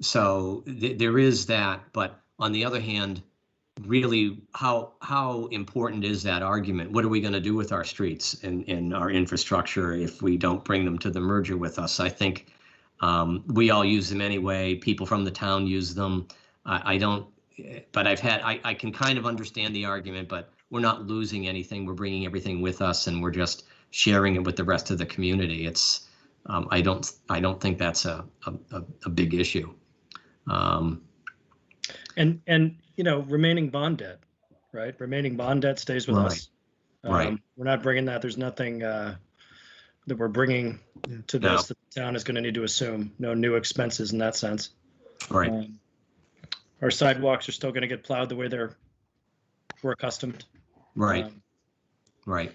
So there is that. But on the other hand, really, how important is that argument? What are we going to do with our streets and our infrastructure if we don't bring them to the merger with us? I think we all use them anyway. People from the town use them. I don't, but I can kind of understand the argument, but we're not losing anything. We're bringing everything with us, and we're just sharing it with the rest of the community. It's I don't think that's a big issue. And you know, remaining bond debt, right? Remaining bond debt stays with us. Right. We're not bringing that. There's nothing that we're bringing to this that the town is going to need to assume. No new expenses in that sense. Right. Our sidewalks are still going to get plowed the way we're accustomed. Right. Right.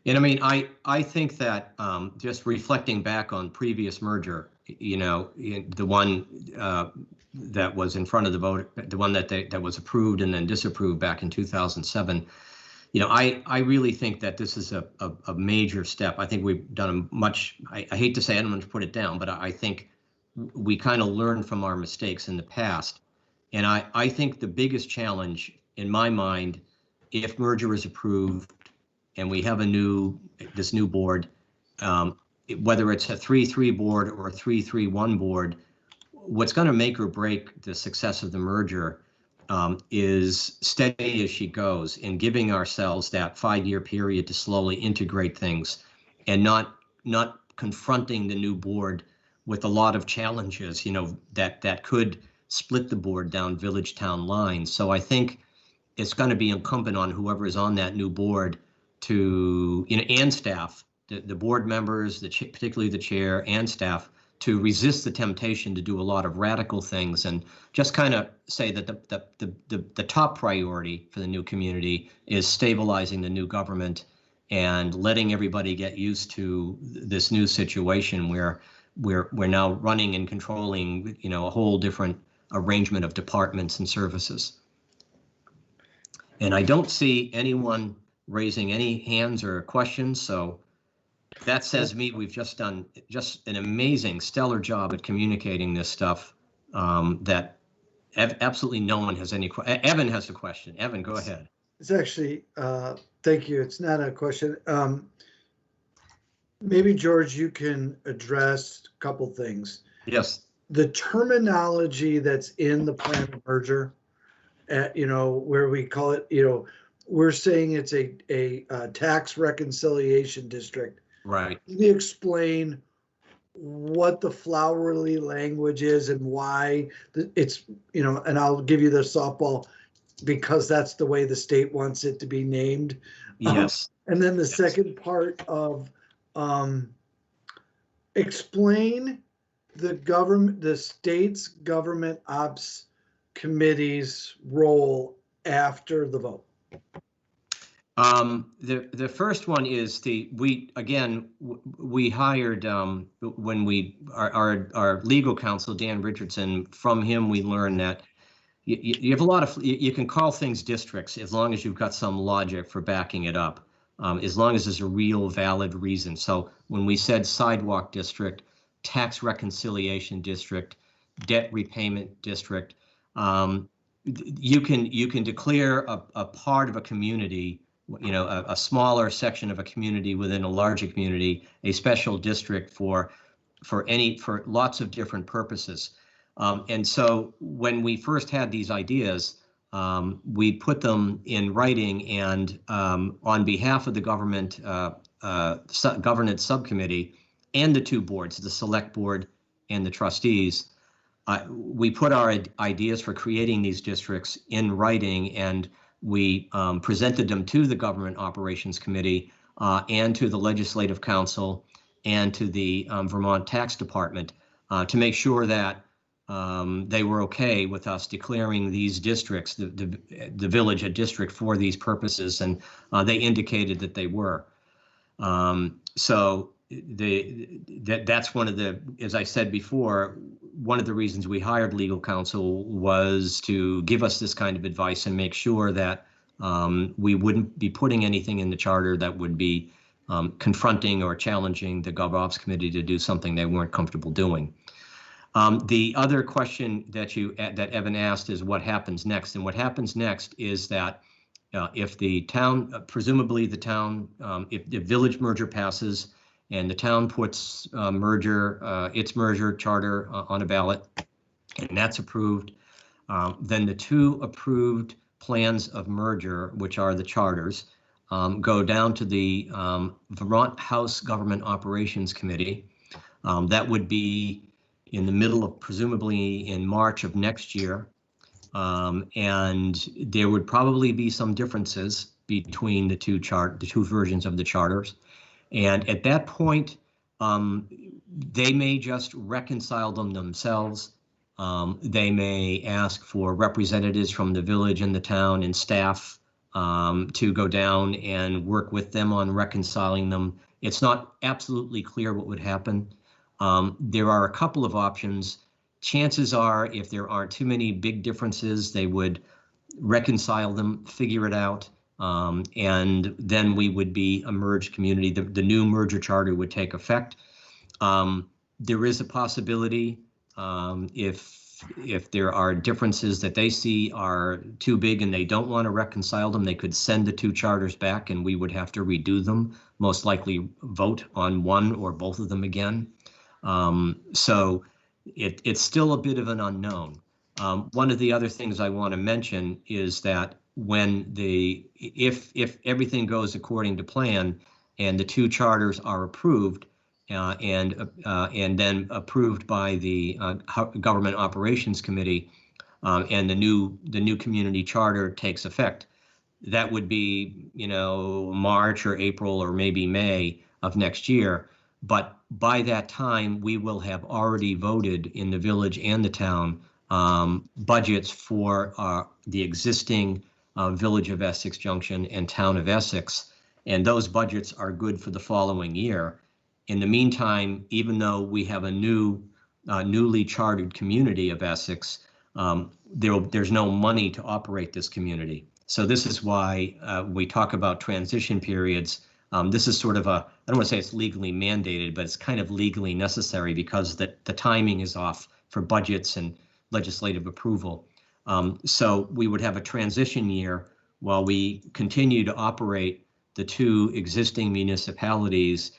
And I mean, I think that just reflecting back on previous merger, you know, the one that was in front of the vote, the one that was approved and then disapproved back in 2007, you know, I really think that this is a major step. I think we've done I hate to say it, I'm going to put it down, but I think we kind of learned from our mistakes in the past. And I think the biggest challenge in my mind, if merger is approved and we have this new board, whether it's a 3-3 board or a 3-3-1 board, what's going to make or break the success of the merger is steady as she goes in giving ourselves that 5-year period to slowly integrate things and not confronting the new board with a lot of challenges, you know, that could split the board down village town lines. So I think it's going to be incumbent on whoever is on that new board to, and staff, the board members, particularly the chair and staff, to resist the temptation to do a lot of radical things, and just kind of say that the top priority for the new community is stabilizing the new government and letting everybody get used to this new situation where we're now running and controlling, a whole different arrangement of departments and services. And I don't see anyone raising any hands or questions, so that says me we've just done an amazing, stellar job at communicating this stuff, that absolutely no one has any. Evan has a question. Evan, go ahead. It's actually, thank you. It's not a question. Maybe George, you can address a couple things. Yes. The terminology that's in the plan of merger, where we call it, we're saying it's a tax reconciliation district. Right. Can you explain what the flowery language is and why it's, and I'll give you the softball because that's the way the state wants it to be named. Yes. And then the second part of explain the state's government ops committee's role after the vote. The first one is we hired when our legal counsel, Dan Richardson. From him, we learned that you have a lot of, you can call things districts as long as you've got some logic for backing it up, as long as there's a real valid reason. So when we said sidewalk district, tax reconciliation district, debt repayment district, you can declare a part of a community, a smaller section of a community within a larger community, a special district for lots of different purposes. And so when we first had these ideas, we put them in writing, and on behalf of the governance subcommittee and the two boards, the select board and the trustees, we put our ideas for creating these districts in writing, and we presented them to the Government Operations Committee and to the Legislative Council and to the Vermont Tax Department to make sure that they were okay with us declaring these districts, the village a district for these purposes, and they indicated that they were. So that's one of the, as I said before, one of the reasons we hired legal counsel was to give us this kind of advice and make sure that we wouldn't be putting anything in the charter that would be confronting or challenging the GovOps committee to do something they weren't comfortable doing. The other question that Evan asked is what happens next, and what happens next is that if the town, presumably the town, if the village merger passes and the town puts its merger charter on a ballot, and that's approved, then the two approved plans of merger, which are the charters, go down to the Vermont House Government Operations Committee. That would be in the middle of, presumably in March of next year. And there would probably be some differences between the two versions of the charters. And at that point, they may just reconcile them themselves. They may ask for representatives from the village and the town and staff to go down and work with them on reconciling them. It's not absolutely clear what would happen. There are a couple of options. Chances are, if there aren't too many big differences, they would reconcile them, figure it out, and then we would be a merged community. The new merger charter would take effect. There is a possibility, if there are differences that they see are too big and they don't want to reconcile them, they could send the two charters back and we would have to redo them, most likely vote on one or both of them again. So it's still a bit of an unknown. One of the other things I want to mention is that if everything goes according to plan and the two charters are approved and then approved by the Government Operations Committee and the new community charter takes effect, that would be, March or April or maybe May of next year. But by that time, we will have already voted in the village and the town budgets for the existing Village of Essex Junction and Town of Essex. And those budgets are good for the following year. In the meantime, even though we have a newly chartered community of Essex, there's no money to operate this community. So this is why we talk about transition periods. This is sort of I don't want to say it's legally mandated, but it's kind of legally necessary because the timing is off for budgets and legislative approval. So we would have a transition year while we continue to operate the two existing municipalities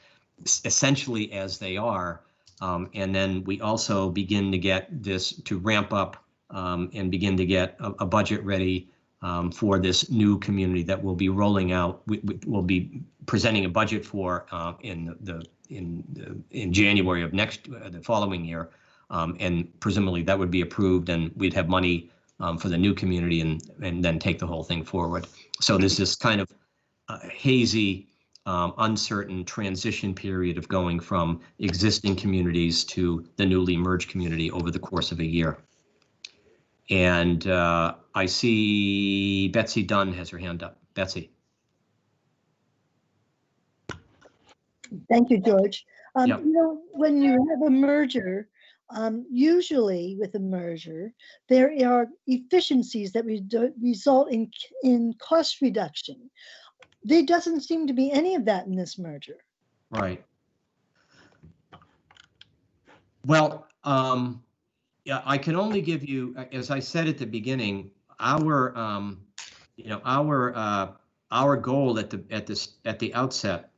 essentially as they are. And then we also begin to get this to ramp up and begin to get a budget ready for this new community that we'll be rolling out. We'll be presenting a budget for in January of the following year, and presumably that would be approved, and we'd have money for the new community and then take the whole thing forward. So there's this kind of hazy, uncertain transition period of going from existing communities to the newly merged community over the course of a year. And I see Betsy Dunn has her hand up. Betsy. Thank you, George. Yep. When you have a merger, usually with a merger, there are efficiencies that result in cost reduction. There doesn't seem to be any of that in this merger. Right. Well, yeah, I can only give you, as I said at the beginning, our goal at the outset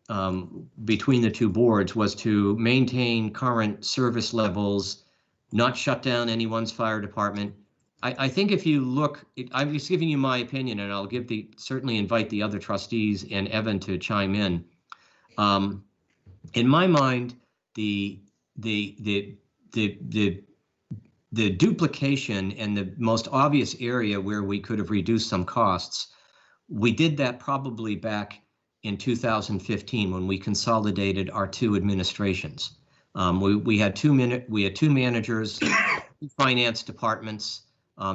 between the two boards was to maintain current service levels, not shut down anyone's fire department. I think if you look, I'm just giving you my opinion, and I'll certainly invite the other trustees and Evan to chime in. In my mind, the duplication and the most obvious area where we could have reduced some costs, we did that probably back in 2015 when we consolidated our two administrations. We had two managers, two finance departments,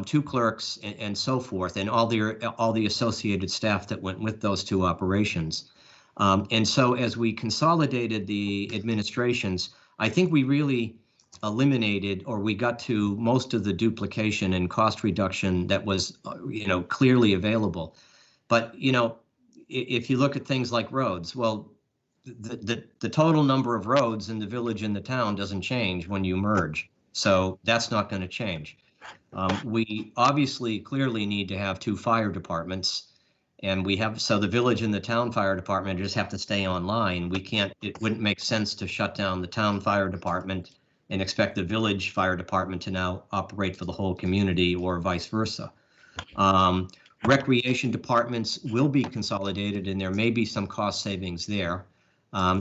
two clerks, and so forth, and all the associated staff that went with those two operations. And so as we consolidated the administrations, I think we really eliminated, or we got to most of the duplication and cost reduction that was, clearly available. But, if you look at things like roads, well, the total number of roads in the village and the town doesn't change when you merge. So that's not going to change. We obviously clearly need to have two fire departments, and so the village and the town fire department just have to stay online. It wouldn't make sense to shut down the town fire department and expect the village fire department to now operate for the whole community, or vice versa. Recreation departments will be consolidated, and there may be some cost savings there.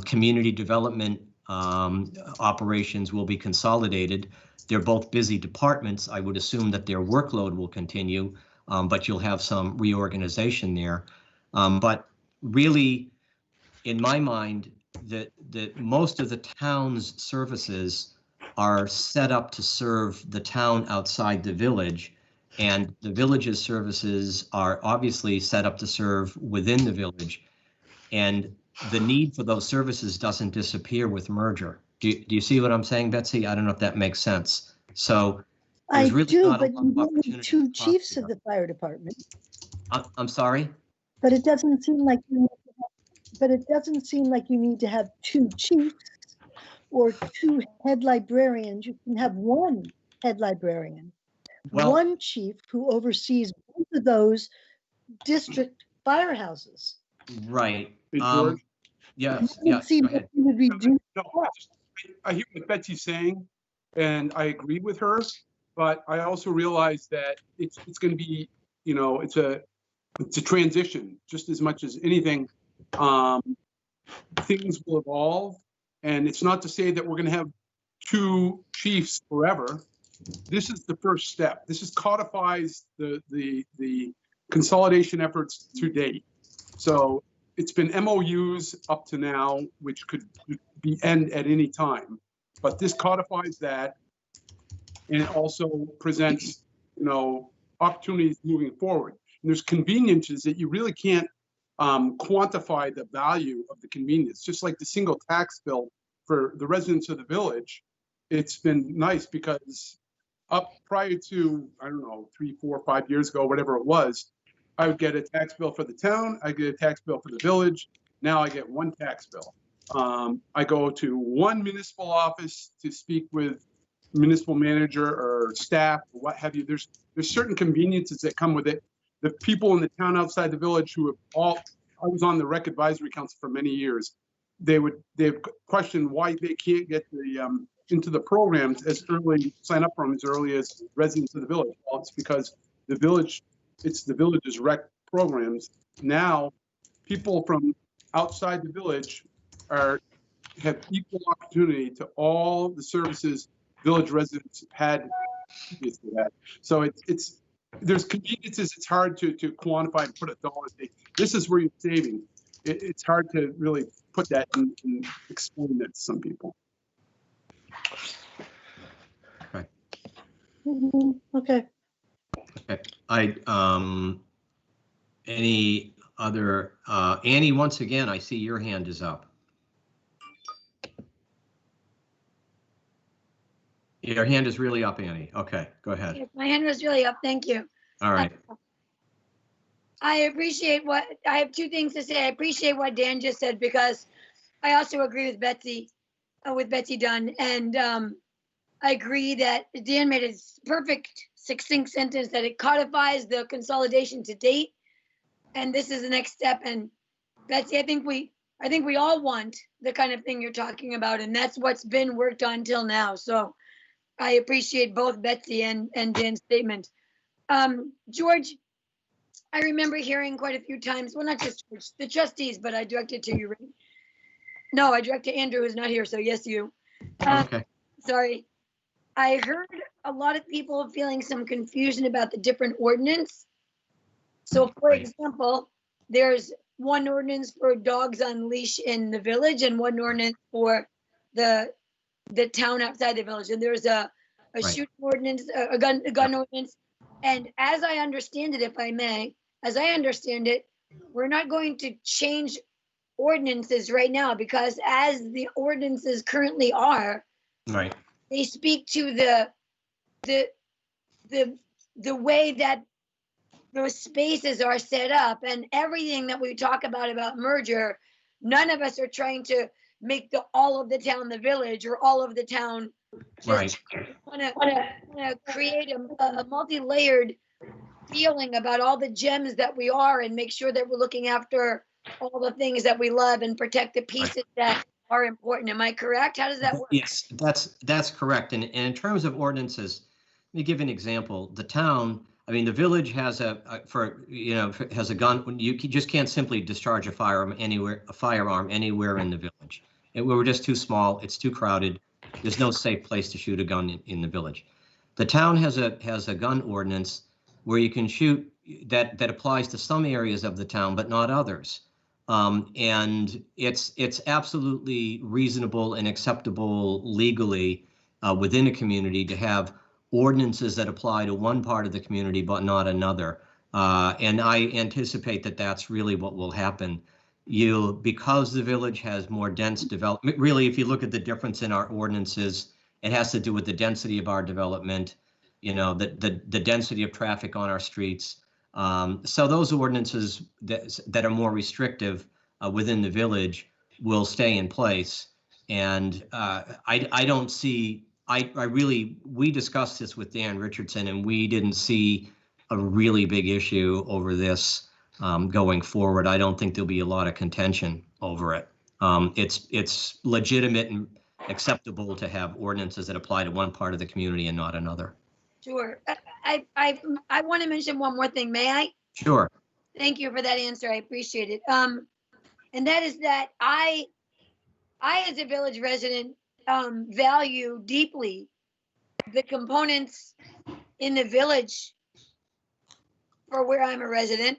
Community development operations will be consolidated. They're both busy departments. I would assume that their workload will continue, but you'll have some reorganization there. But really, in my mind, that most of the town's services are set up to serve the town outside the village, and the village's services are obviously set up to serve within the village. And the need for those services doesn't disappear with merger. Do you see what I'm saying, Betsy? I don't know if that makes sense. So I really do, not a but lot of you opportunity need two to talk chiefs here. of the fire department. I'm sorry? But it doesn't seem like you need to have two chiefs or two head librarians. You can have one head librarian, Well, one chief who oversees both of those district firehouses. right. Hey, George? Yes, It yes, seems go like ahead. you would reduce No, I hear what Betsy's saying, and I agree with her, but I also realize that it's going to be, it's a transition just as much as anything. Things will evolve, and it's not to say that we're going to have two chiefs forever. This is the first step. This is codifies the consolidation efforts to date. So it's been MOUs up to now, which could be end at any time. But this codifies that, and it also presents, opportunities moving forward. And there's conveniences that you really can't quantify the value of the convenience. Just like the single tax bill for the residents of the village, it's been nice because up prior to, I don't know, 3, 4, 5 years ago, whatever it was, I would get a tax bill for the town, I get a tax bill for the village. Now I get one tax bill. I go to one municipal office to speak with municipal manager or staff, or what have you. There's certain conveniences that come with it. The people in the town outside the village who have I was on the Rec Advisory Council for many years. They've questioned why they can't get into the programs sign up for them as early as residents of the village. Well, it's because it's the village's rec programs. Now, people from outside the village have equal opportunity to all the services village residents had previous to that. So there's conveniences. It's hard to quantify and put a dollar. This is where you're saving. It's hard to really put that and explain that to some people. Okay. Okay. Okay. Any other, Annie, once again, I see your hand is up. Your hand is really up, Annie. Okay, go ahead. Yes, my hand was really up. Thank you. All right. I appreciate I have two things to say. I appreciate what Dan just said because I also agree with Betsy Dunn. And I agree that Dan made a perfect, succinct sentence that it codifies the consolidation to date. And this is the next step. And Betsy, I think we all want the kind of thing you're talking about. And that's what's been worked on till now. So I appreciate both Betsy and Dan's statement. George, I remember hearing quite a few times, well, not just George, the trustees, but I directed to you, right? No, I directed to Andrew, who's not here, so yes, you. Okay. Sorry. I heard a lot of people feeling some confusion about the different ordinance. So for example, there's one ordinance for dogs on leash in the village and one ordinance for the town outside the village. And there's a shooting ordinance, a gun ordinance. And as I understand it, if I may, as I understand it, we're not going to change ordinances right now because as the ordinances currently are, Right. they speak to the way that those spaces are set up and everything that we talk about merger. None of us are trying to make all of the town the village or all of the town. Just want to create a multi-layered feeling about all the gems that we are and make sure that we're looking after all the things that we love and protect the pieces that are important. Am I correct? How does that work? Yes, that's correct. And in terms of ordinances, let me give an example. The town, I mean, the village has has a gun. You just can't simply discharge a firearm anywhere in the village. We're just too small. It's too crowded. There's no safe place to shoot a gun in the village. The town has a gun ordinance where you can shoot that applies to some areas of the town, but not others. And it's absolutely reasonable and acceptable legally within a community to have ordinances that apply to one part of the community, but not another. And I anticipate that that's really what will happen. Because the village has more dense development, really, if you look at the difference in our ordinances, it has to do with the density of our development, the density of traffic on our streets. So those ordinances that are more restrictive within the village will stay in place. And I don't see, we discussed this with Dan Richardson and we didn't see a really big issue over this going forward. I don't think there'll be a lot of contention over it. It's legitimate and acceptable to have ordinances that apply to one part of the community and not another. Sure. I want to mention one more thing. May I? Sure. Thank you for that answer. I appreciate it. And that is that I as a village resident value deeply the components in the village for where I'm a resident,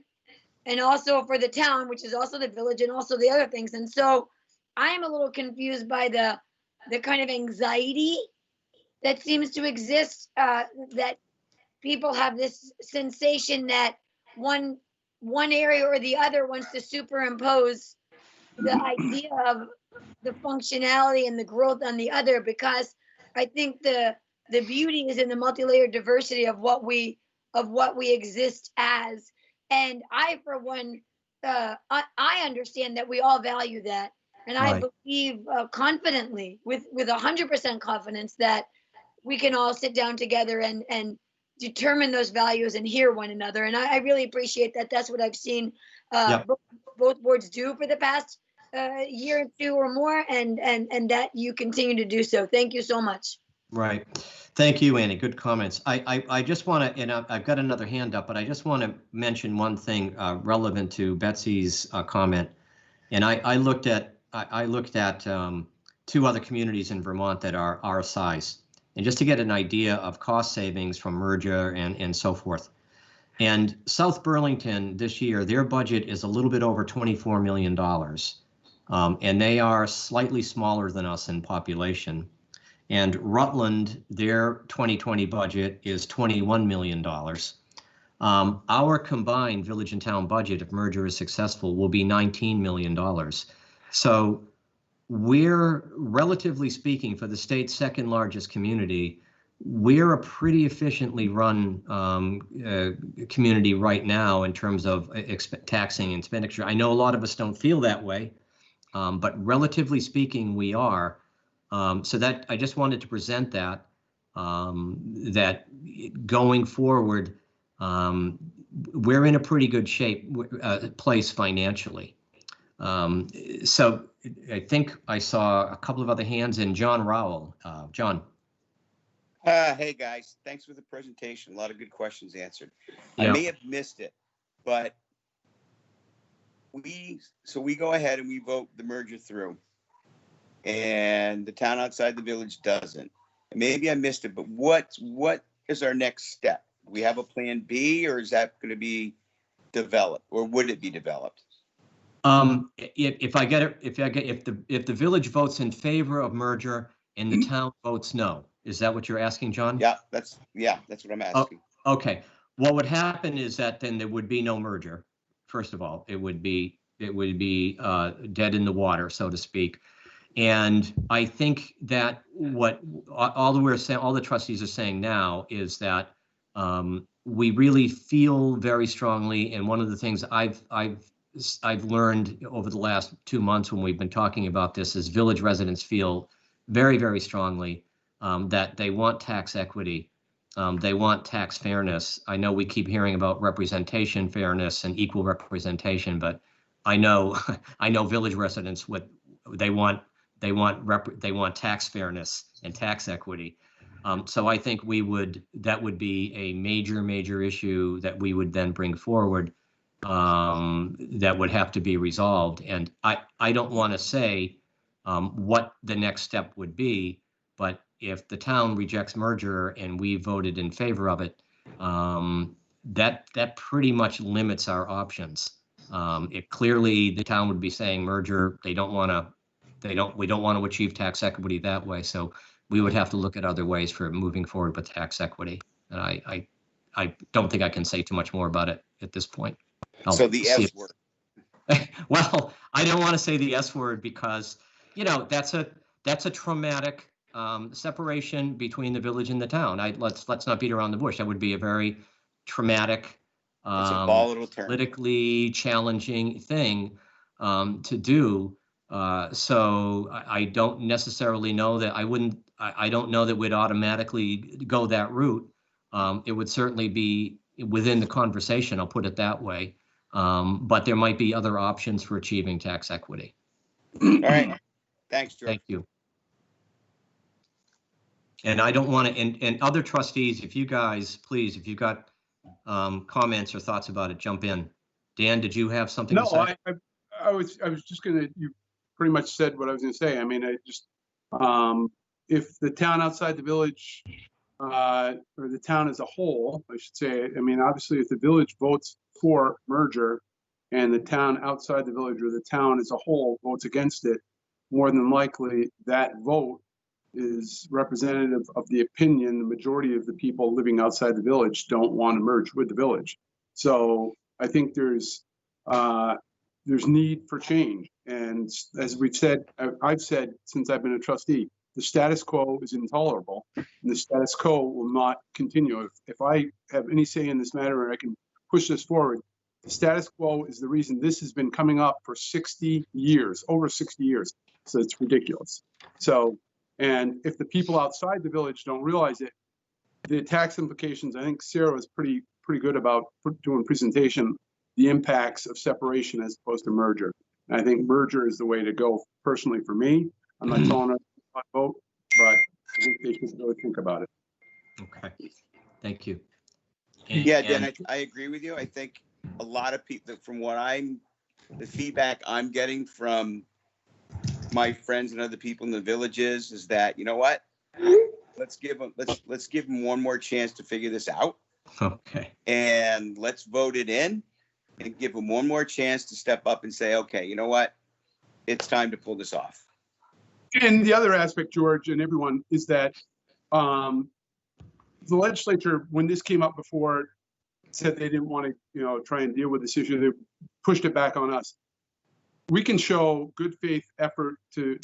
and also for the town, which is also the village, and also the other things. And so I am a little confused by the kind of anxiety that seems to exist, that people have this sensation that one area or the other wants to superimpose the idea of the functionality and the growth on the other, because I think the beauty is in the multi-layered diversity of what we exist as. And I, for one, I understand that we all value that. And I Right. believe confidently, with 100% confidence, that we can all sit down together and determine those values and hear one another. And I really appreciate that. That's what I've seen Yep. both boards do for the past year or two or more, and that you continue to do so. Thank you so much. Right. Thank you, Annie. Good comments. I just want to, and I've got another hand up, but I just want to mention one thing relevant to Betsy's comment. And I looked at two other communities in Vermont that are our size, and just to get an idea of cost savings from merger and so forth. And South Burlington this year, their budget is a little bit over $24 million. And they are slightly smaller than us in population. And Rutland, their 2020 budget is $21 million. Our combined village and town budget, if merger is successful, will be $19 million. So we're, relatively speaking, for the state's second largest community, we're a pretty efficiently run community right now in terms of taxing and expenditure. I know a lot of us don't feel that way, but relatively speaking, we are. So that I just wanted to present that, that going forward, we're in a pretty good place financially. So I think I saw a couple of other hands in. John Rowell. John. Hey guys, thanks for the presentation. A lot of good questions answered. Yeah. I may have missed it, but we go ahead and we vote the merger through, and the town outside the village doesn't. And maybe I missed it, but what is our next step? We have a plan B, or is that going to be developed, or would it be developed? If the village votes in favor of merger and the town votes no, is that what you're asking, John? Yeah, that's what I'm asking. Oh, okay. What would happen is that then there would be no merger. First of all, it would be dead in the water, so to speak. And I think that what all the trustees are saying now is that we really feel very strongly, and one of the things I've learned over the last 2 months when we've been talking about this is village residents feel very, very strongly that they want tax equity. They want tax fairness. I know we keep hearing about representation fairness and equal representation, but I know village residents they want tax fairness and tax equity. So I think that would be a major issue that we would then bring forward that would have to be resolved. And I don't want to say what the next step would be, but if the town rejects merger and we voted in favor of it, that pretty much limits our options. Clearly the town would be saying merger, we don't want to achieve tax equity that way. So we would have to look at other ways for moving forward with tax equity. And I don't think I can say too much more about it at this point. So the S word. Well, I don't want to say the S word because, that's a traumatic separation between the village and the town. Let's not beat around the bush. That would be a very traumatic, It's a volatile term. politically challenging thing to do. So I don't necessarily know that I don't know that we'd automatically go that route. It would certainly be within the conversation, I'll put it that way. But there might be other options for achieving tax equity. All right. Thanks, George. Thank you. And I don't want to, and other trustees, if you guys, please, if you've got comments or thoughts about it, jump in. Dan, did you have something to say? I was just gonna, you pretty much said what I was gonna say. I mean, if the town outside the village or the town as a whole, I should say, I mean, obviously, if the village votes for merger and the town outside the village or the town as a whole votes against it, more than likely that vote is representative of the opinion the majority of the people living outside the village don't want to merge with the village. So I think there's need for change. And as we've said, I've said since I've been a trustee, the status quo is intolerable, and the status quo will not continue. If I have any say in this matter and I can push this forward, the status quo is the reason this has been coming up for 60 years, over 60 years. So it's ridiculous. So, and if the people outside the village don't realize it, the tax implications, I think Sarah was pretty good about doing presentation, the impacts of separation as opposed to merger. And I think merger is the way to go personally for me. I'm not telling her to vote, but I think they should really think about it. Okay, thank you. Yeah, Dan, I agree with you. I think a lot of people, from the feedback I'm getting from my friends and other people in the villages is that, you know what? Let's give them one more chance to figure this out. Okay. And let's vote it in and give them one more chance to step up and say, okay, you know what? It's time to pull this off. And the other aspect, George, and everyone, is that the legislature, when this came up before, said they didn't want to, try and deal with this issue. They pushed it back on us. We can show good faith effort to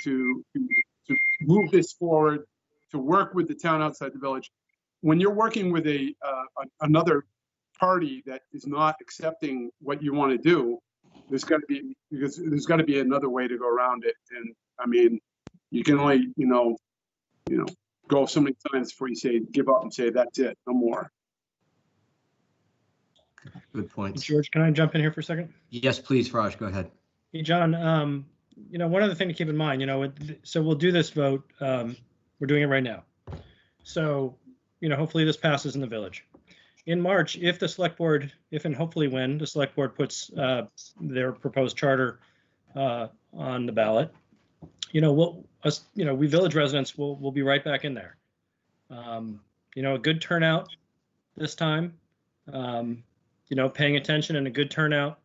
move this forward, to work with the town outside the village. When you're working with another party that is not accepting what you want to do, there's got to be another way to go around it. And I mean, you can only go so many times before you say give up and say that's it, no more. Good point. George, can I jump in here for a second? Yes, please, Raj, go ahead. Hey, John, one other thing to keep in mind, so we'll do this vote. We're doing it right now. So, hopefully this passes in the village. In March, if the select board, and hopefully when the select board puts their proposed charter on the ballot, we village residents will be right back in there. A good turnout this time, paying attention and a good turnout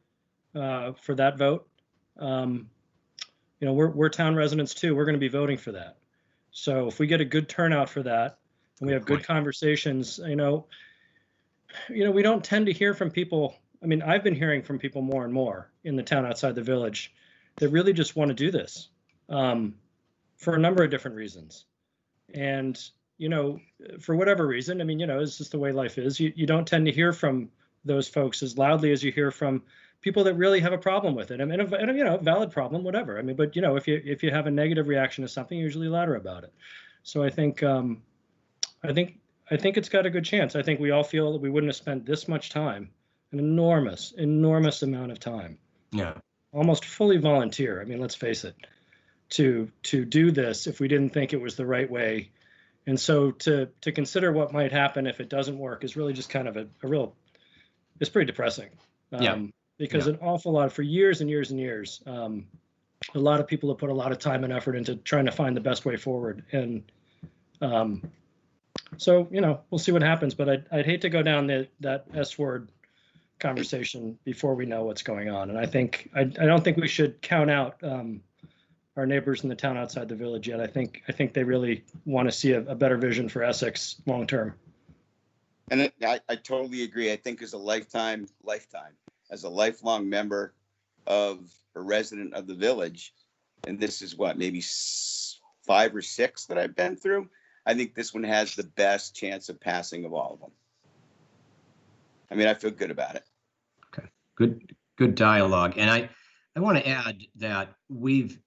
for that vote. We're town residents too. We're going to be voting for that. So if we get a good turnout for that, and we have good conversations, we don't tend to hear from people. I mean, I've been hearing from people more and more in the town outside the village that really just want to do this for a number of different reasons. And, for whatever reason, it's just the way life is. You don't tend to hear from those folks as loudly as you hear from people that really have a problem with it. A valid problem, whatever. But if you have a negative reaction to something, you're usually louder about it. So I think it's got a good chance. I think we all feel that we wouldn't have spent this much time, an enormous amount of time. Yeah. Almost fully volunteer. Let's face it, to do this if we didn't think it was the right way. And so to consider what might happen if it doesn't work is really just kind of it's pretty depressing. Because an awful lot, for years and years and years, a lot of people have put a lot of time and effort into trying to find the best way forward. And so, we'll see what happens, but I'd hate to go down that S-word conversation before we know what's going on. And I don't think we should count out our neighbors in the town outside the village yet. I think they really want to see a better vision for Essex long term. And I totally agree. I think as a lifelong member of a resident of the village, and this is maybe 5 or 6 that I've been through, I think this one has the best chance of passing of all of them. I feel good about it. Okay, good dialogue. And I want to add that we've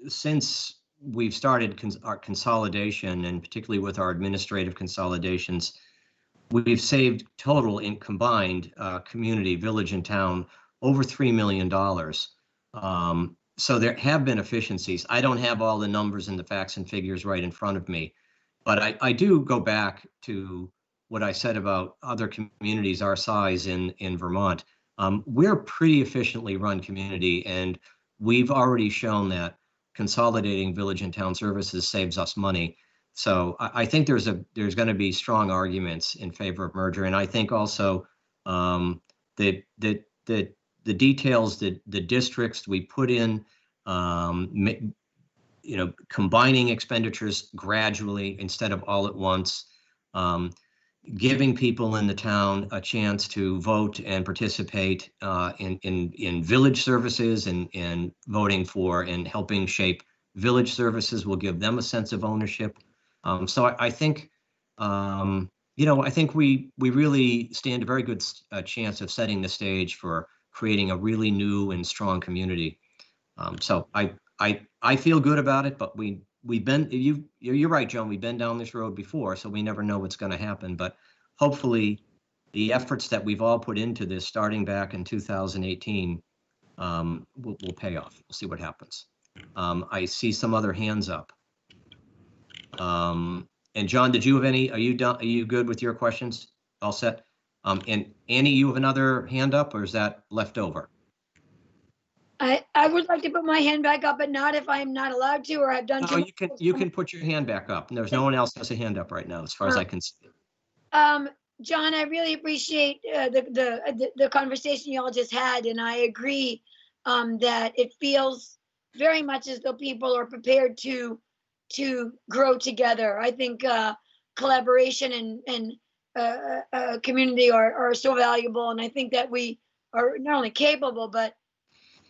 since we've started our consolidation, and particularly with our administrative consolidations, we've saved total in combined community, village and town, over $3 million. So there have been efficiencies. I don't have all the numbers and the facts and figures right in front of me, but I do go back to what I said about other communities our size in Vermont. We're a pretty efficiently run community, and we've already shown that consolidating village and town services saves us money. So I think there's going to be strong arguments in favor of merger, and I think also the details that the districts we put in, combining expenditures gradually instead of all at once, giving people in the town a chance to vote and participate in village services and voting for and helping shape village services will give them a sense of ownership. So I think, I think we really stand a very good chance of setting the stage for creating a really new and strong community. So I feel good about it, but we've been, you're right, Joan, we've been down this road before, so we never know what's going to happen. But hopefully the efforts that we've all put into this starting back in 2018 will pay off. We'll see what happens. I see some other hands up. And John, did you have any, are you done? Are you good with your questions? All set? And Annie, you have another hand up, or is that left over? I would like to put my hand back up, but not if I'm not allowed to, or I've done No, too you can put your hand back up. There's no one else has a hand up right now, as far as I can see. John, I really appreciate the conversation you all just had, and I agree that it feels very much as though people are prepared to grow together. I think collaboration and community are so valuable, and I think that we are not only capable but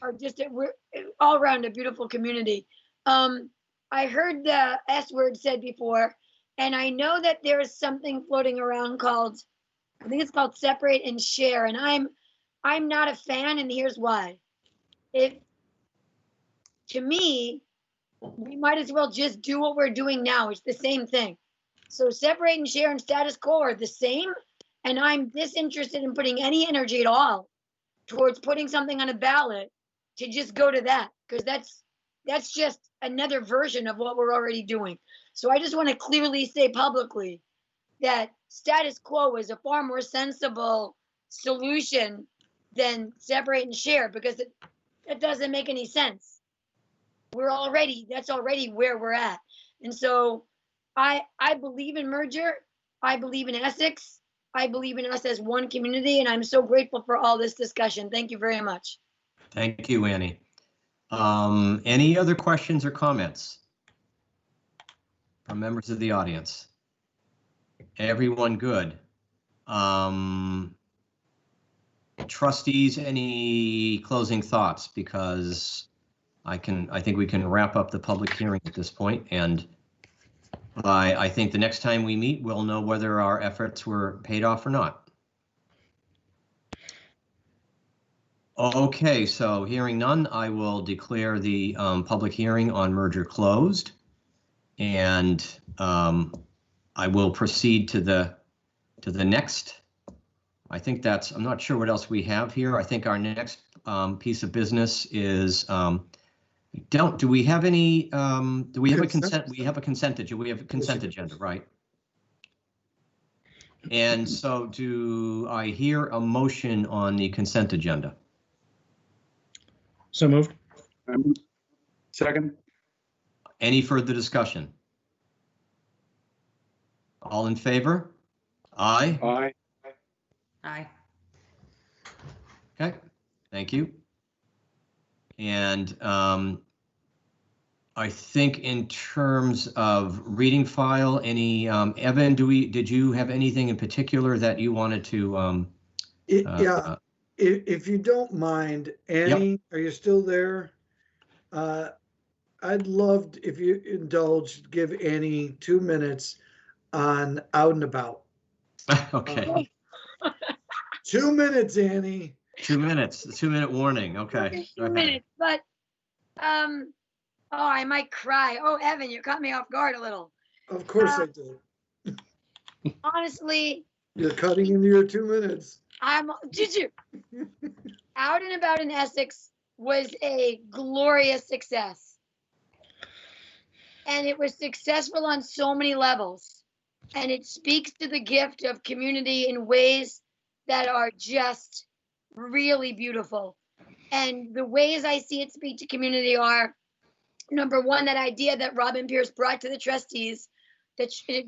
are just we're all around a beautiful community. I heard the S word said before. And I know that there is something floating around called, I think it's called separate and share. And I'm not a fan, and here's why. To me, we might as well just do what we're doing now. It's the same thing. So separate and share and status quo are the same. And I'm disinterested in putting any energy at all towards putting something on a ballot to just go to that, because that's just another version of what we're already doing. So I just want to clearly say publicly that status quo is a far more sensible solution than separate and share, because it doesn't make any sense. That's already where we're at. And so I believe in merger. I believe in Essex. I believe in us as one community, and I'm so grateful for all this discussion. Thank you very much. Thank you, Annie. Any other questions or comments from members of the audience? Everyone good? Trustees, any closing thoughts? Because I think we can wrap up the public hearing at this point, and I think the next time we meet, we'll know whether our efforts were paid off or not. Okay, so hearing none, I will declare the public hearing on merger closed, and I will proceed to the next. I think that's, I'm not sure what else we have here. I think our next piece of business is, do we have any, do we have a consent? We have a consent agenda. We have a consent agenda, right? And so do I hear a motion on the consent agenda? So moved. Second. Any further discussion? All in favor? Aye. Aye. Aye. Okay, thank you. And I think in terms of reading file, any Evan, did you have anything in particular that you wanted to? Yeah, if you don't mind, Annie, Yep. Are you still there? I'd love if you indulge, give Annie 2 minutes on out and about. Okay. 2 minutes, Annie. 2 minutes, the 2-minute warning. Okay. 2 minutes, but oh, I might cry. Oh, Evan, you caught me off guard a little. Of course I did. Honestly, You're cutting into your 2 minutes. Did you? Out and About in Essex was a glorious success. And it was successful on so many levels. And it speaks to the gift of community in ways that are just really beautiful. And the ways I see it speak to community are, number one, that idea that Robin Pierce brought to the trustees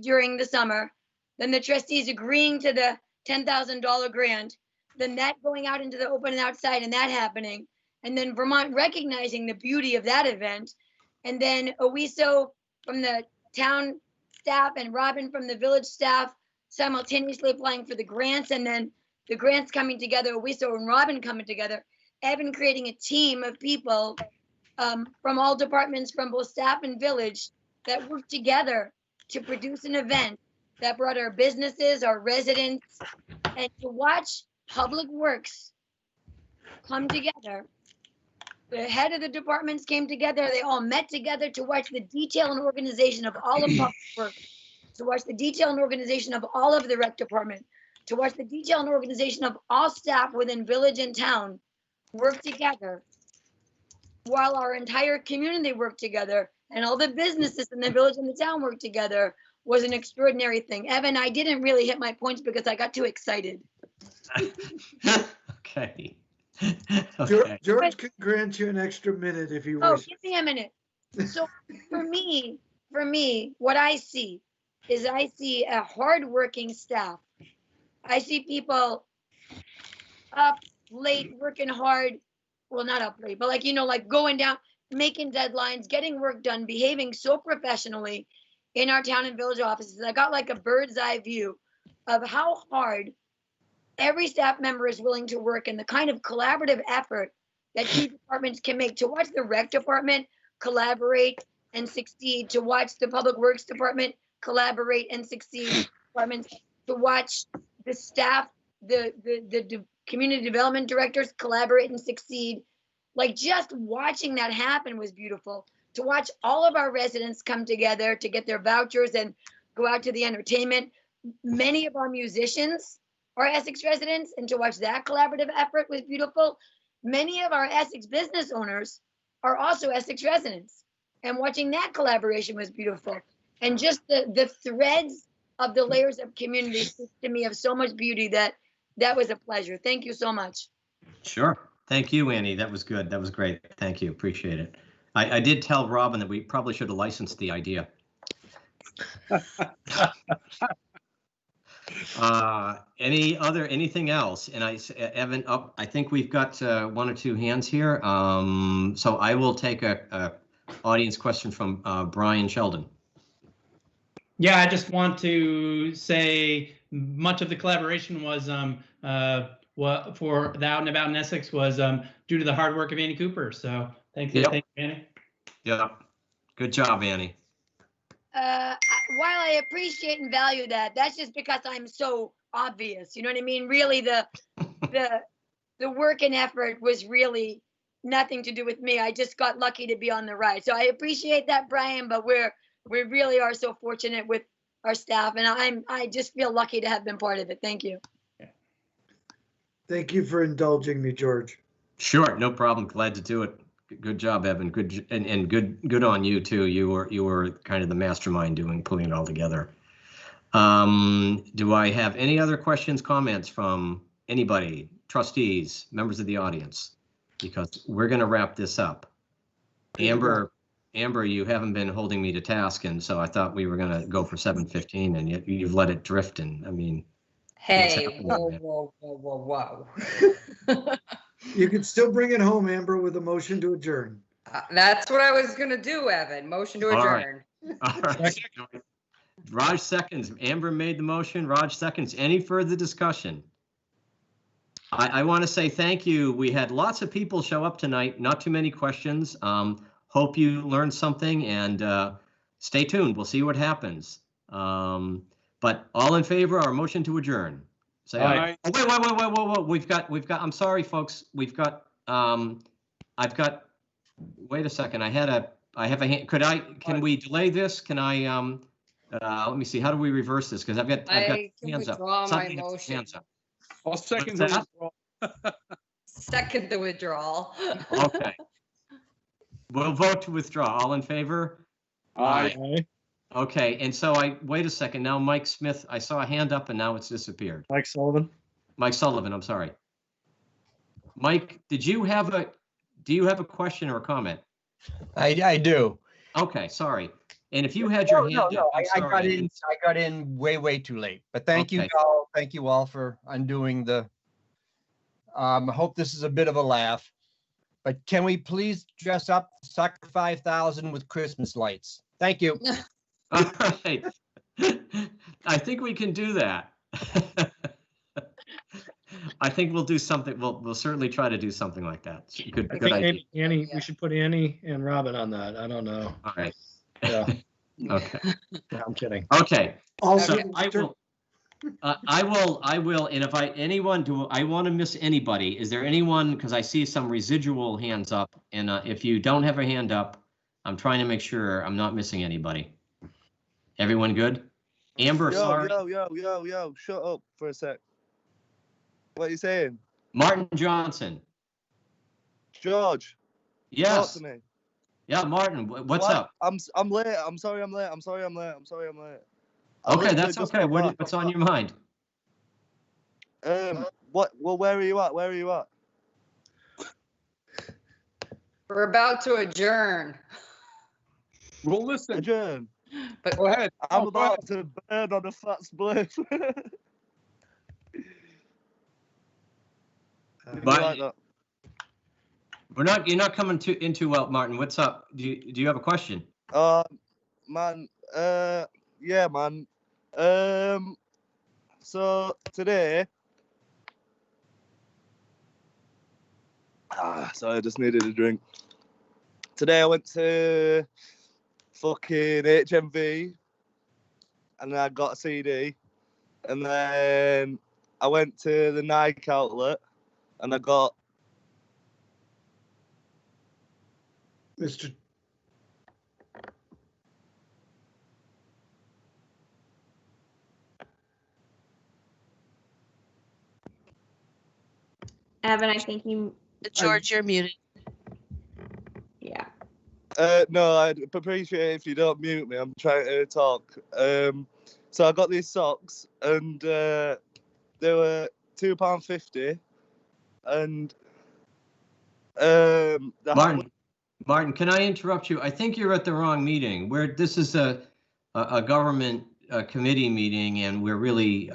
during the summer, then the trustees agreeing to the $10,000 grant, then that going out into the open and outside and that happening, and then Vermont recognizing the beauty of that event, and then Owiso from the town staff and Robin from the village staff simultaneously applying for the grants, and then the grants coming together, Owiso and Robin coming together, Evan creating a team of people from all departments, from both staff and village, that worked together to produce an event that brought our businesses, our residents, and to watch Public Works come together. The head of the departments came together. They all met together to watch the detail and organization of all of Public Works, to watch the detail and organization of all of the rec department, to watch the detail and organization of all staff within village and town work together, while our entire community worked together and all the businesses in the village and the town worked together, was an extraordinary thing. Evan, I didn't really hit my points because I got too excited. Okay. George, George can grant you an extra minute if you Oh, wish. give me a minute. So for me, what I see is I see a hardworking staff. I see people up late, working hard. Well, not up late, but like, like going down, making deadlines, getting work done, behaving so professionally in our town and village offices. I got like a bird's eye view of how hard every staff member is willing to work and the kind of collaborative effort that two departments can make. To watch the rec department collaborate and succeed, to watch the public works department collaborate and succeed, departments, to watch the staff, the community development directors collaborate and succeed. Like, just watching that happen was beautiful. To watch all of our residents come together to get their vouchers and go out to the entertainment. Many of our musicians are Essex residents, and to watch that collaborative effort was beautiful. Many of our Essex business owners are also Essex residents, and watching that collaboration was beautiful. And just the threads of the layers of community to me of so much beauty that was a pleasure. Thank you so much. Sure. Thank you, Annie. That was good. That was great. Thank you. Appreciate it. I did tell Robin that we probably should have licensed the idea. Anything else? And Evan, I think we've got one or two hands here. So I will take a audience question from Brian Sheldon. Yeah, I just want to say much of the collaboration was for the Out and About in Essex was due to the hard work of Annie Cooper. So thank you, Thank you, Annie. Yeah, good job, Annie. While I appreciate and value that, that's just because I'm so obvious. You know what I mean? Really, the work and effort was really nothing to do with me. I just got lucky to be on the ride. So I appreciate that, Brian. But we really are so fortunate with our staff, and I just feel lucky to have been part of it. Thank you. Thank you for indulging me, George. Sure, no problem. Glad to do it. Good job, Evan. Good and good on you too. You were kind of the mastermind pulling it all together. Do I have any other questions, comments from anybody, trustees, members of the audience? Because we're going to wrap this up. Amber, you haven't been holding me to task, and so I thought we were going to go for 7:15, and you've let it drift. And I mean, hey, whoa. You can still bring it home, Amber, with a motion to adjourn. That's what I was gonna do, Evan. Motion to adjourn. All right. Raj seconds. Amber made the motion. Raj seconds. Any further discussion? I want to say thank you. We had lots of people show up tonight. Not too many questions. Hope you learned something, and stay tuned. We'll see what happens. But all in favor, our motion to adjourn. Say aye. Oh, wait. We've got, I'm sorry, folks. We've got, wait a second. I have a hand. Can we delay this? Can I, let me see. How do we reverse this? Because I've got hands up. My motion. Hands up. I'll second the withdrawal. Second the withdrawal. Okay. We'll vote to withdraw. All in favor? Aye. Okay, and so wait a second. Now, Mike Smith, I saw a hand up and now it's disappeared. Mike Sullivan. Mike Sullivan, I'm sorry. Mike, do you have a question or a comment? I do. Okay, sorry. And if you had your No, hand up, I'm I got sorry. in. I got in way too late. But thank you Okay. all. Thank you all for undoing the. I hope this is a bit of a laugh. But can we please dress up Sucker 5,000 with Christmas lights? Thank you. All right. I think we can do that. I think we'll do something. We'll certainly try to do something like that. Good, I good think idea. maybe Annie, we should put Annie and Robin on that. I don't know. All right. Yeah, Okay. yeah, I'm kidding. Okay. Also, So I will, and if anyone I want to miss anybody, is there anyone, because I see some residual hands up, and if you don't have a hand up, I'm trying to make sure I'm not missing anybody. Everyone good? Amber, sorry. Yo, shut up for a sec. What are you saying? Martin Johnson. George, talk Yes. to me. Yeah, Martin, what's up? I'm late. I'm sorry I'm late. I Okay, literally that's just okay. got back. What's on your mind? Well, where are you at? Where are you at? We're about to adjourn. Well, listen, Adjourn. But go ahead. I'm Oh, go ahead. about to burn on a fat split. But- like that? You're not coming into well, Martin. What's up? Do you have a question? Man, yeah, man. So today, sorry, I just needed a drink. Today I went to fucking HMV, and I got a CD, and then I went to the Nike outlet, and I got. Mr. Evan, I think you. George, you're muted. Yeah. No, I'd appreciate it if you don't mute me. I'm trying to talk. So I got these socks, and they were £2.50, and Martin, can I interrupt you? I think you're at the wrong meeting. This is a government committee meeting, and we're really,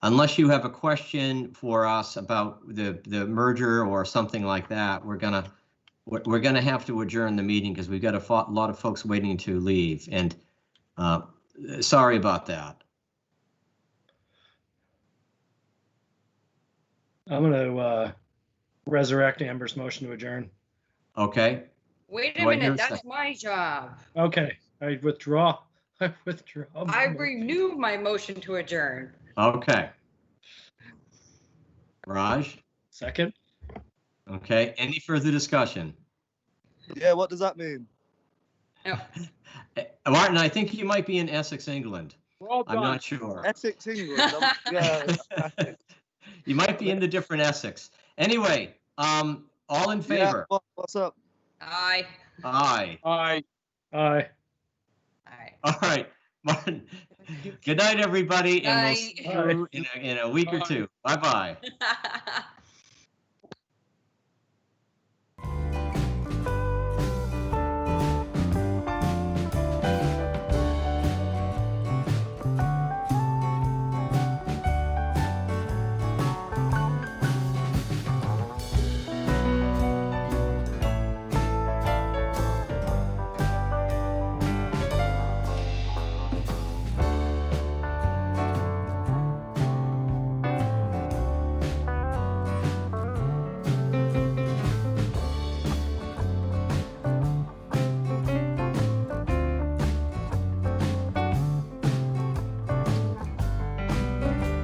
unless you have a question for us about the merger or something like that, we're gonna have to adjourn the meeting because we've got a lot of folks waiting to leave. And sorry about that. I'm gonna resurrect Amber's motion to adjourn. Okay. wait a Do I hear minute, a that's second? my job. Okay, I withdraw. I withdraw. I renew my motion to adjourn. Okay. Raj? Second. Okay. Any further discussion? yeah, what does that mean? No. Martin, I think you might be in Essex, England. Well I'm done. not sure. Essex, England. Yeah. You might be in the different Essex. Anyway, all in favor? Yeah, what's up? Aye. Aye. Aye. Aye. Aye. All right, Martin. Good night, everybody, and we'll see Night. you in a week or two. Bye-bye.